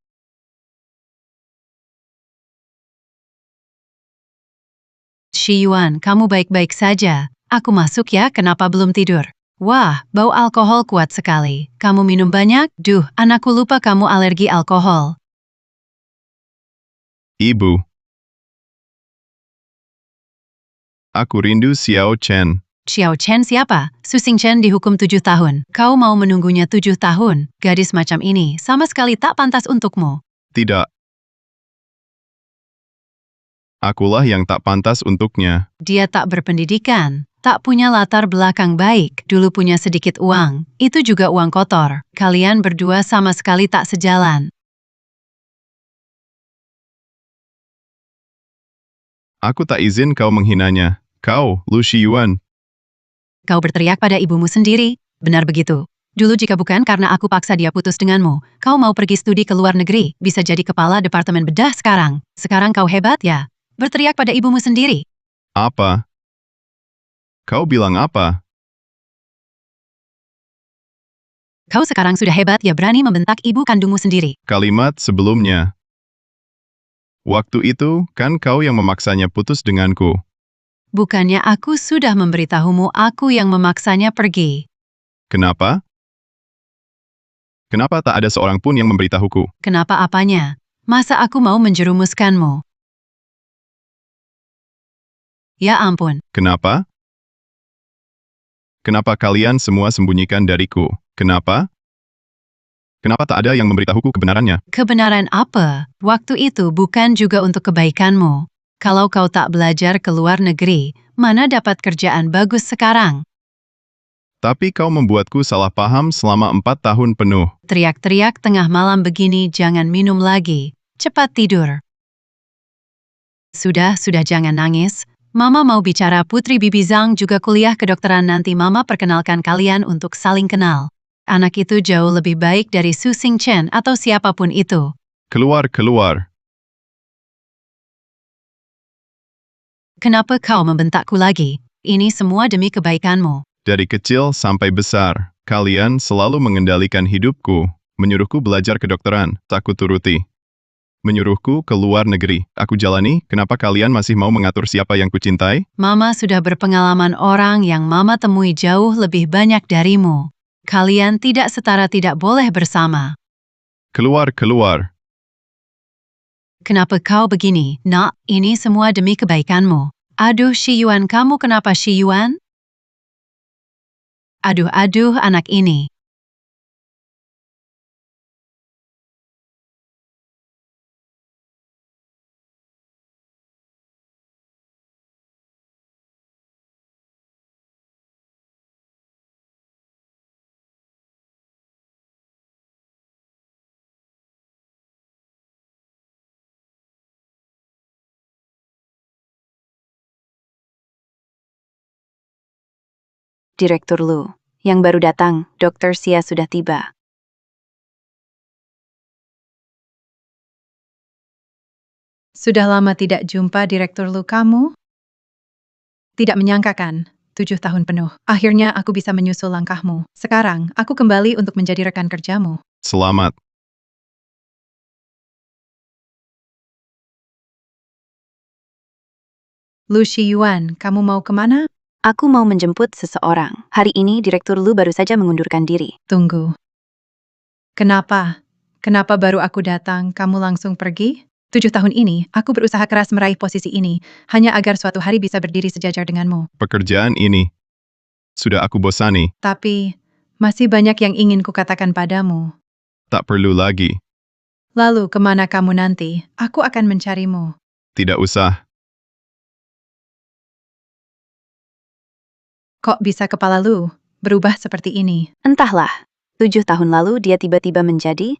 Shi Yuan, kamu baik-baik saja. Aku masuk ya, kenapa belum tidur? Wah, bau alkohol kuat sekali. Kamu minum banyak? Duh, anakku lupa kamu alergi alkohol. Ibu. Aku rindu Xiao Chen. Xiao Chen siapa? Su Xingchen dihukum 7 tahun. Kau mau menunggunya 7 tahun? Gadis macam ini sama sekali tak pantas untukmu. Tidak. Akulah yang tak pantas untuknya. Dia tak berpendidikan, tak punya latar belakang baik, dulu punya sedikit uang, itu juga uang kotor. Kalian berdua sama sekali tak sejalan. Aku tak izin kau menghinanya. Kau, Lu Shiyuan. Kau berteriak pada ibumu sendiri, benar begitu. Dulu jika bukan karena aku paksa dia putus denganmu, kau mau pergi studi ke luar negeri, bisa jadi kepala departemen bedah sekarang. Sekarang kau hebat ya? Berteriak pada ibumu sendiri. Apa? Kau bilang apa? Kau sekarang sudah hebat ya berani membentak ibu kandungmu sendiri. Kalimat sebelumnya. Waktu itu, kan kau yang memaksanya putus denganku. Bukannya aku sudah memberitahumu aku yang memaksanya pergi. Kenapa? Kenapa tak ada seorang pun yang memberitahuku? Kenapa apanya? Masa aku mau menjerumuskanmu? Ya ampun. Kenapa? Kenapa kalian semua sembunyikan dariku? Kenapa? Kenapa tak ada yang memberitahuku kebenarannya? Kebenaran apa? Waktu itu bukan juga untuk kebaikanmu. Kalau kau tak belajar ke luar negeri, mana dapat kerjaan bagus sekarang? Tapi kau membuatku salah paham selama 4 tahun penuh. Teriak-teriak tengah malam begini jangan minum lagi. Cepat tidur. Sudah jangan nangis. Mama mau bicara Putri Bibi Zhang juga kuliah kedokteran nanti Mama perkenalkan kalian untuk saling kenal. Anak itu jauh lebih baik dari Su Xingchen atau siapapun itu. Keluar. Kenapa kau membentakku lagi? Ini semua demi kebaikanmu. Dari kecil sampai besar, kalian selalu mengendalikan hidupku, menyuruhku belajar kedokteran, tak kuturuti. Menyuruhku ke luar negeri, aku jalani, kenapa kalian masih mau mengatur siapa yang kucintai? Mama sudah berpengalaman orang yang Mama temui jauh lebih banyak darimu. Kalian tidak setara, tidak boleh bersama. Keluar, keluar. Kenapa kau begini, Nak? Ini semua demi kebaikanmu. Aduh, Shiyuan, kamu kenapa, Shiyuan? Aduh, anak ini. Direktur Lu, yang baru datang, Dr. Xia sudah tiba. Sudah lama tidak jumpa Direktur Lu kamu? Tidak menyangka kan, 7 tahun penuh. Akhirnya aku bisa menyusul langkahmu. Sekarang, aku kembali untuk menjadi rekan kerjamu. Selamat. Lu Shiyuan, kamu mau kemana? Aku mau menjemput seseorang. Hari ini Direktur Lu baru saja mengundurkan diri. Tunggu. Kenapa? Kenapa baru aku datang, kamu langsung pergi? 7 tahun ini, aku berusaha keras meraih posisi ini, hanya agar suatu hari bisa berdiri sejajar denganmu. Pekerjaan ini sudah aku bosani. Tapi, masih banyak yang ingin kukatakan padamu. Tak perlu lagi. Lalu kemana kamu nanti? Aku akan mencarimu. Tidak usah. Kok bisa kepala Lu berubah seperti ini? Entahlah, 7 tahun lalu dia tiba-tiba menjadi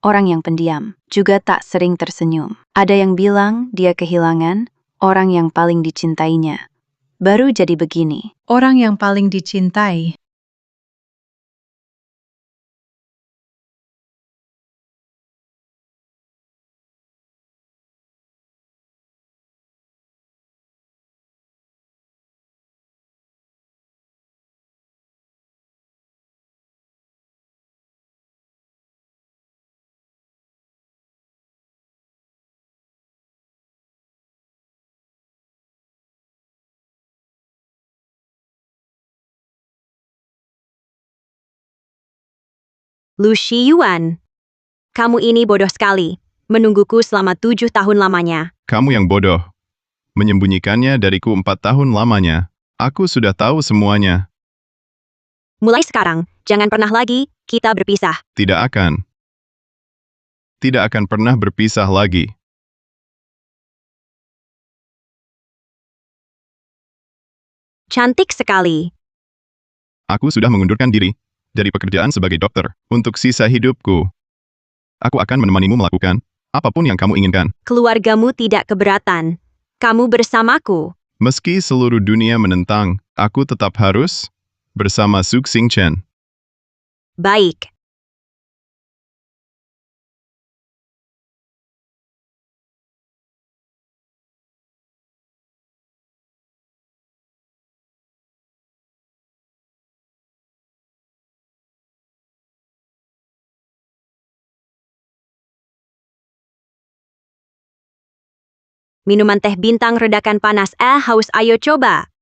orang yang pendiam, juga tak sering tersenyum. Ada yang bilang dia kehilangan orang yang paling dicintainya. Baru jadi begini. Orang yang paling dicintai. Lu Shiyuan, kamu ini bodoh sekali. Menungguku selama 7 tahun lamanya. Kamu yang bodoh. Menyembunyikannya dariku 4 tahun lamanya. Aku sudah tahu semuanya. Mulai sekarang, jangan pernah lagi kita berpisah. Tidak akan. Tidak akan pernah berpisah lagi. Cantik sekali. Aku sudah mengundurkan diri dari pekerjaan sebagai dokter untuk sisa hidupku. Aku akan menemanimu melakukan apapun yang kamu inginkan. Keluargamu tidak keberatan. Kamu bersamaku. Meski seluruh dunia menentang, aku tetap harus bersama Su Xingchen. Baik. Minuman teh bintang redakan panas. Haus, ayo coba.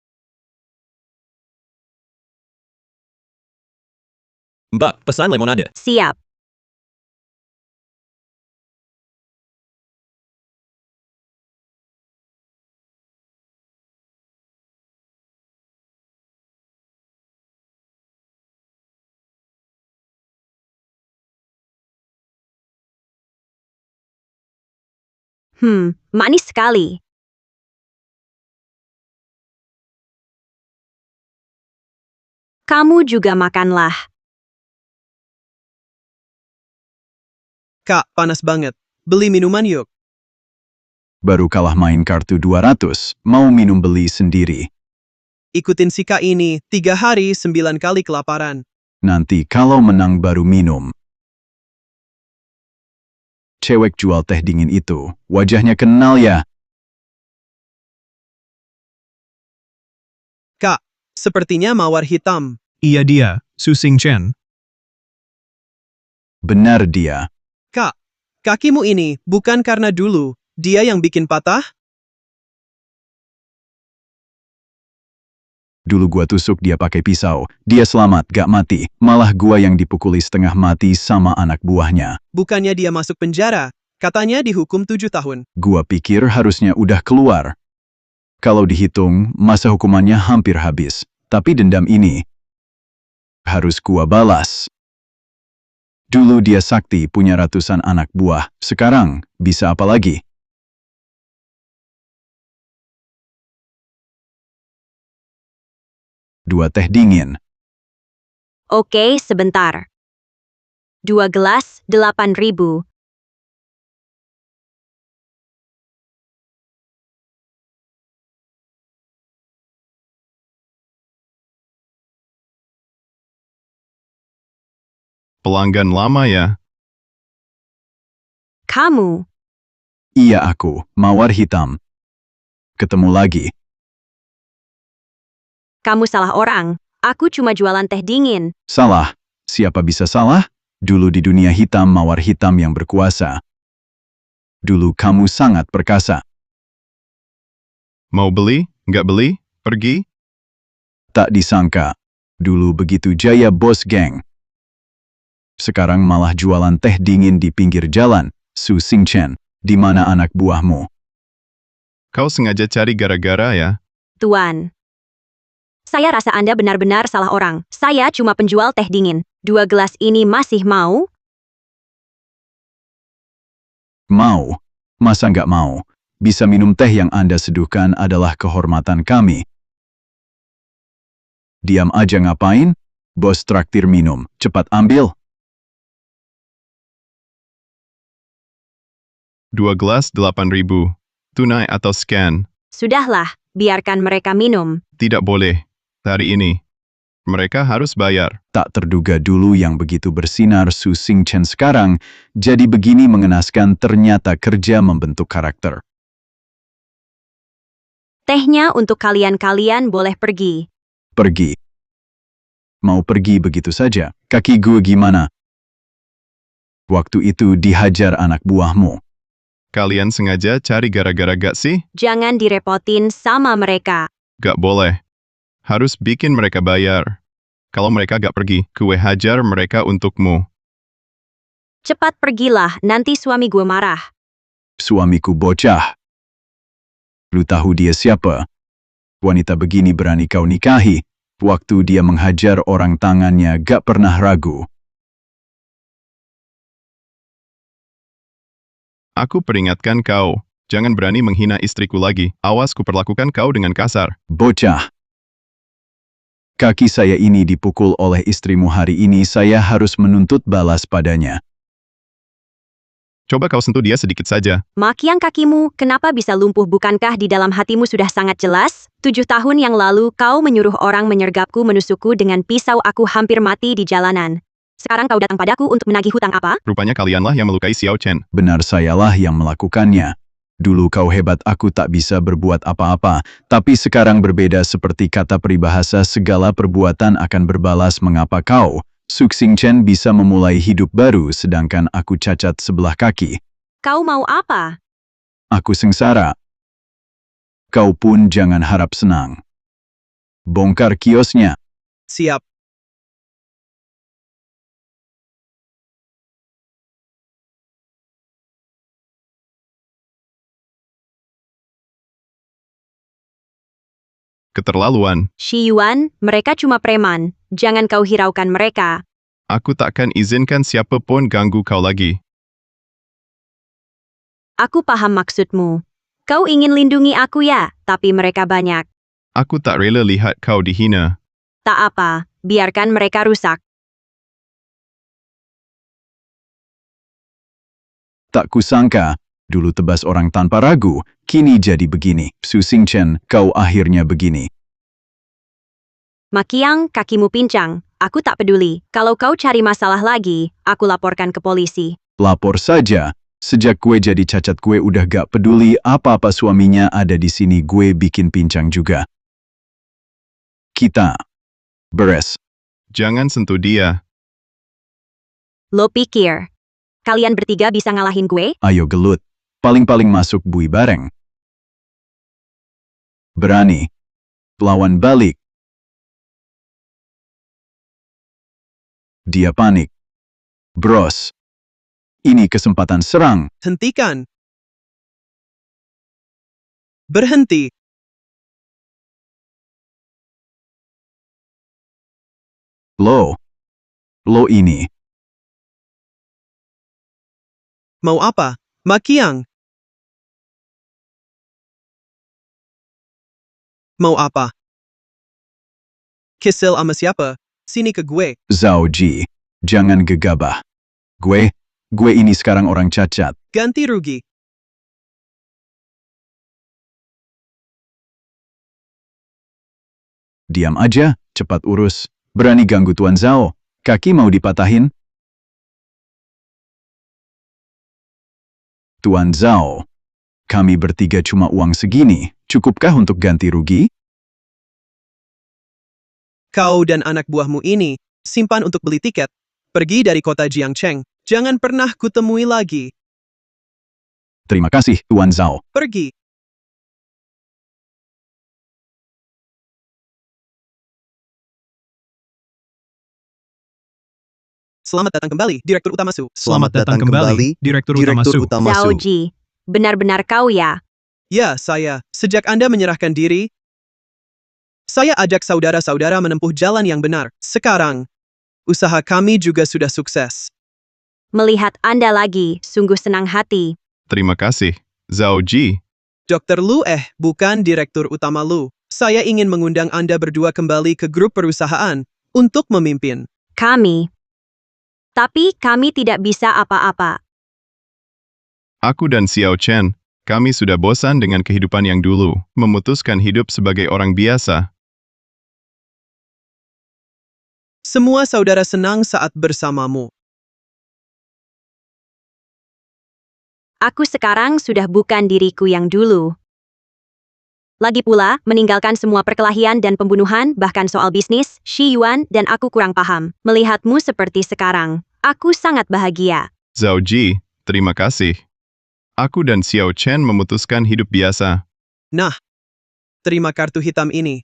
Mbak, pesan lemonade. Siap. Manis sekali. Kamu juga makanlah. Kak, panas banget. Beli minuman yuk. Baru kalah main kartu 200, mau minum beli sendiri. Ikutin si Kak ini, 3 hari 9 kali kelaparan. Nanti kalau menang baru minum. Cewek jual teh dingin itu, wajahnya kenal ya? Sepertinya mawar hitam. Iya dia, Su Xingchen. Benar dia. Kak, kakimu ini bukan karena dulu dia yang bikin patah? Dulu gua tusuk dia pakai pisau. Dia selamat, gak mati. Malah gua yang dipukuli setengah mati sama anak buahnya. Bukannya dia masuk penjara. Katanya dihukum 7 tahun. Gua pikir harusnya udah keluar. Kalau dihitung, masa hukumannya hampir habis. Tapi dendam ini harus gua balas. Dulu dia sakti punya ratusan anak buah. Sekarang, bisa apa lagi? Dua teh dingin. Oke, sebentar. 2 gelas, 8.000. Pelanggan lama ya. Kamu, Iya aku, mawar hitam. Ketemu lagi. kamu salah orang. Aku cuma jualan teh dingin. Salah. Siapa bisa salah? Dulu di dunia hitam mawar hitam yang berkuasa. Dulu kamu sangat perkasa. Mau beli? Nggak beli? Pergi? Tak disangka. Dulu begitu jaya bos geng. Sekarang malah jualan teh dingin di pinggir jalan. Su Xingchen, di mana anak buahmu? Kau sengaja cari gara-gara ya? Tuan. Saya rasa Anda benar-benar salah orang. Saya cuma penjual teh dingin. 2 gelas ini masih mau? Mau? Masa nggak mau? Bisa minum teh yang Anda seduhkan adalah kehormatan kami. Diam aja ngapain? Bos traktir minum. Cepat ambil. 2 gelas 8.000. Tunai atau scan? Sudahlah, biarkan mereka minum. Tidak boleh. Hari ini. Mereka harus bayar. Tak terduga dulu yang begitu bersinar Su Xingchen sekarang, jadi begini mengenaskan ternyata kerja membentuk karakter. Tehnya untuk kalian-kalian boleh pergi. Pergi. Mau pergi begitu saja? Kaki gue gimana? Waktu itu dihajar anak buahmu. Kalian sengaja cari gara-gara gak sih? Jangan direpotin sama mereka. Gak boleh. Harus bikin mereka bayar. Kalau mereka gak pergi, gue hajar mereka untukmu. Cepat pergilah, nanti suami gue marah. Suamiku bocah. Lu tahu dia siapa? Wanita begini berani kau nikahi. Waktu dia menghajar orang tangannya gak pernah ragu. Aku peringatkan kau. Jangan berani menghina istriku lagi. Awas kuperlakukan kau dengan kasar. Bocah. Kaki saya ini dipukul oleh istrimu hari ini, saya harus menuntut balas padanya. Coba kau sentuh dia sedikit saja. Makiang kakimu, kenapa bisa lumpuh? Bukankah di dalam hatimu sudah sangat jelas? 7 tahun yang lalu kau menyuruh orang menyergapku, menusukku dengan pisau, aku hampir mati di jalanan. Sekarang kau datang padaku untuk menagih hutang apa? Rupanya kalianlah yang melukai Xiao Chen. Benar, sayalah yang melakukannya. Dulu kau hebat, aku tak bisa berbuat apa-apa. Tapi sekarang berbeda, seperti kata peribahasa, segala perbuatan akan berbalas. Mengapa kau, Su Xingchen, bisa memulai hidup baru sedangkan aku cacat sebelah kaki? Kau mau apa? Aku sengsara. Kau pun jangan harap senang. Bongkar kiosnya. Siap. Keterlaluan. Shi Yuan, mereka cuma preman. Jangan kau hiraukan mereka. Aku takkan izinkan siapapun ganggu kau lagi. Aku paham maksudmu. Kau ingin lindungi aku ya, tapi mereka banyak. Aku tak rela lihat kau dihina. Tak apa, biarkan mereka rusak. Tak kusangka, dulu tebas orang tanpa ragu, kini jadi begini. Su Xingchen, kau akhirnya begini. Makiang, kakimu pincang. Aku tak peduli. Kalau kau cari masalah lagi, aku laporkan ke polisi. Lapor saja. Sejak gue jadi cacat gue udah gak peduli apa-apa suaminya ada di sini, gue bikin pincang juga. Kita. Beres. Jangan sentuh dia. Lo pikir, kalian bertiga bisa ngalahin gue? Ayo gelut. Paling-paling masuk bui bareng. Berani. Lawan balik. Dia panik. Bros. Ini kesempatan serang. Hentikan. Berhenti. Lo ini. Mau apa, Makiang? Mau apa? Kisil sama siapa? Sini ke gue. Zhao Ji. Jangan gegabah. Gue ini sekarang orang cacat. Ganti rugi. Diam aja, cepat urus. Berani ganggu Tuan Zhao. Kaki mau dipatahin? Tuan Zhao, kami bertiga cuma uang segini. Cukupkah untuk ganti rugi? Kau dan anak buahmu ini, simpan untuk beli tiket. Pergi dari kota Jiangcheng. Jangan pernah kutemui lagi. Terima kasih, Tuan Zhao. Pergi. Selamat datang kembali, Direktur Utama Su. Selamat datang kembali, Direktur Utama Su. Zhao Ji, benar-benar kau ya? Ya, saya. Sejak Anda menyerahkan diri, saya ajak saudara-saudara menempuh jalan yang benar. Sekarang, usaha kami juga sudah sukses. Melihat Anda lagi, sungguh senang hati. Terima kasih, Zhao Ji. Dr. Lu bukan Direktur Utama Lu. Saya ingin mengundang Anda berdua kembali ke grup perusahaan untuk memimpin. Tapi kami tidak bisa apa-apa. Aku dan Xiao Chen, kami sudah bosan dengan kehidupan yang dulu, memutuskan hidup sebagai orang biasa. Semua saudara senang saat bersamamu. Aku sekarang sudah bukan diriku yang dulu. Lagi pula, meninggalkan semua perkelahian dan pembunuhan, bahkan soal bisnis, Shi Yuan dan aku kurang paham. Melihatmu seperti sekarang, aku sangat bahagia. Zhao Ji, terima kasih. Aku dan Xiao Chen memutuskan hidup biasa. Nah, terima kartu hitam ini.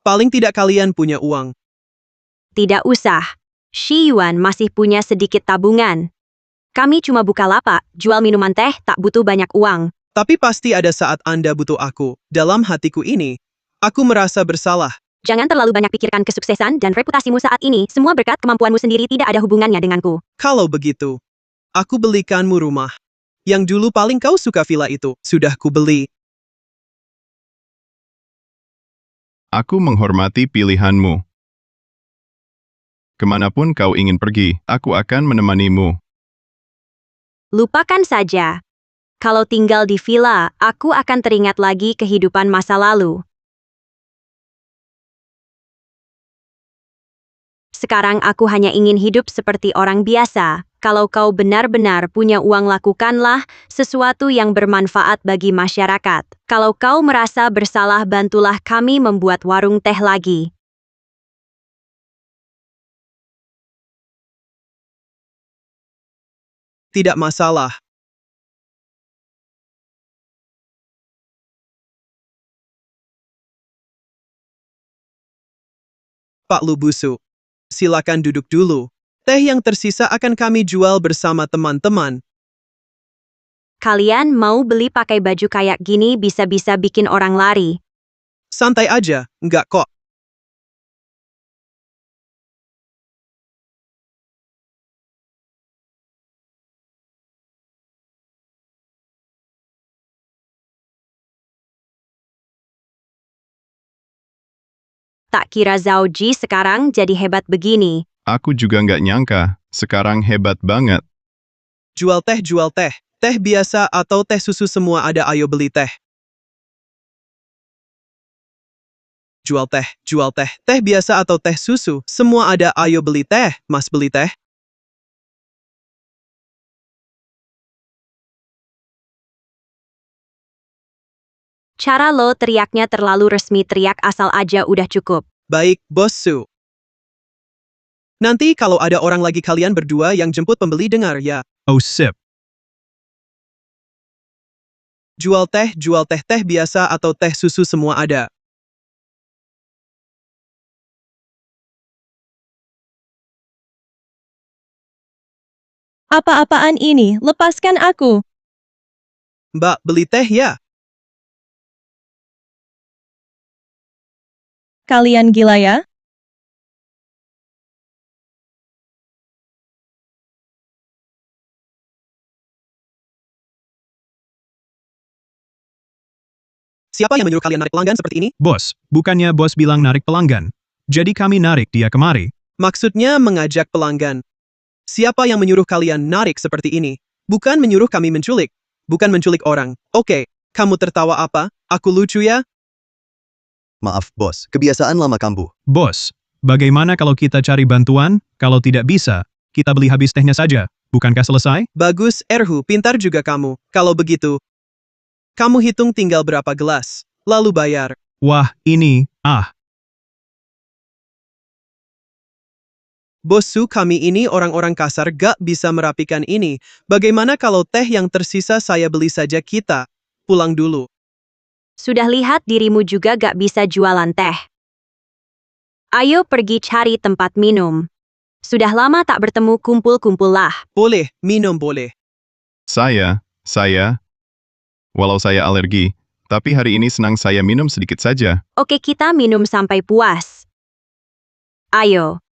Paling tidak kalian punya uang. Tidak usah. Shi Yuan masih punya sedikit tabungan. Kami cuma buka lapak, jual minuman teh, tak butuh banyak uang. Tapi pasti ada saat Anda butuh aku. Dalam hatiku ini, aku merasa bersalah. Jangan terlalu banyak pikirkan kesuksesan dan reputasimu saat ini. Semua berkat kemampuanmu sendiri, tidak ada hubungannya denganku. Kalau begitu, aku belikanmu rumah. Yang dulu paling kau suka villa itu, sudah kubeli. Aku menghormati pilihanmu. Kemanapun kau ingin pergi, aku akan menemanimu. Lupakan saja. Kalau tinggal di villa, aku akan teringat lagi kehidupan masa lalu. Sekarang aku hanya ingin hidup seperti orang biasa. Kalau kau benar-benar punya uang, lakukanlah sesuatu yang bermanfaat bagi masyarakat. Kalau kau merasa bersalah, bantulah kami membuat warung teh lagi. Tidak masalah. Pak Lubusu, silakan duduk dulu. Teh yang tersisa akan kami jual bersama teman-teman. Kalian mau beli pakai baju kayak gini bisa-bisa bikin orang lari. Santai aja, enggak kok. Tak kira Zhao Ji sekarang jadi hebat begini. Aku juga nggak nyangka, sekarang hebat banget. Jual teh, jual teh. Teh biasa atau teh susu semua ada, ayo beli teh. Jual teh, jual teh. Teh biasa atau teh susu, semua ada, ayo beli teh. Mas beli teh? Cara lo teriaknya terlalu resmi, teriak asal aja udah cukup. Baik, Bos Su. Nanti kalau ada orang lagi kalian berdua yang jemput pembeli dengar ya. Oh sip. Jual teh biasa atau teh susu semua ada. Apa-apaan ini? Lepaskan aku. Mbak, beli teh ya? Kalian gila ya? Siapa yang menyuruh kalian narik pelanggan seperti ini? Bos, bukannya bos bilang narik pelanggan. Jadi kami narik dia kemari. Maksudnya mengajak pelanggan. Siapa yang menyuruh kalian narik seperti ini? Bukan menyuruh kami menculik. Bukan menculik orang. Oke, kamu tertawa apa? Aku lucu ya? Maaf, bos. Kebiasaan lama kambuh. Bos, bagaimana kalau kita cari bantuan? Kalau tidak bisa, kita beli habis tehnya saja. Bukankah selesai? Bagus, Erhu. Pintar juga kamu. Kalau begitu, kamu hitung tinggal berapa gelas, lalu bayar. Wah, ini, Bos Su, kami ini orang-orang kasar gak bisa merapikan ini. Bagaimana kalau teh yang tersisa saya beli saja kita? Pulang dulu. Sudah lihat dirimu juga gak bisa jualan teh. Ayo pergi cari tempat minum. Sudah lama tak bertemu, kumpul-kumpul lah. Boleh, minum boleh. Walau saya alergi, tapi hari ini senang saya minum sedikit saja. Oke, kita minum sampai puas. Ayo.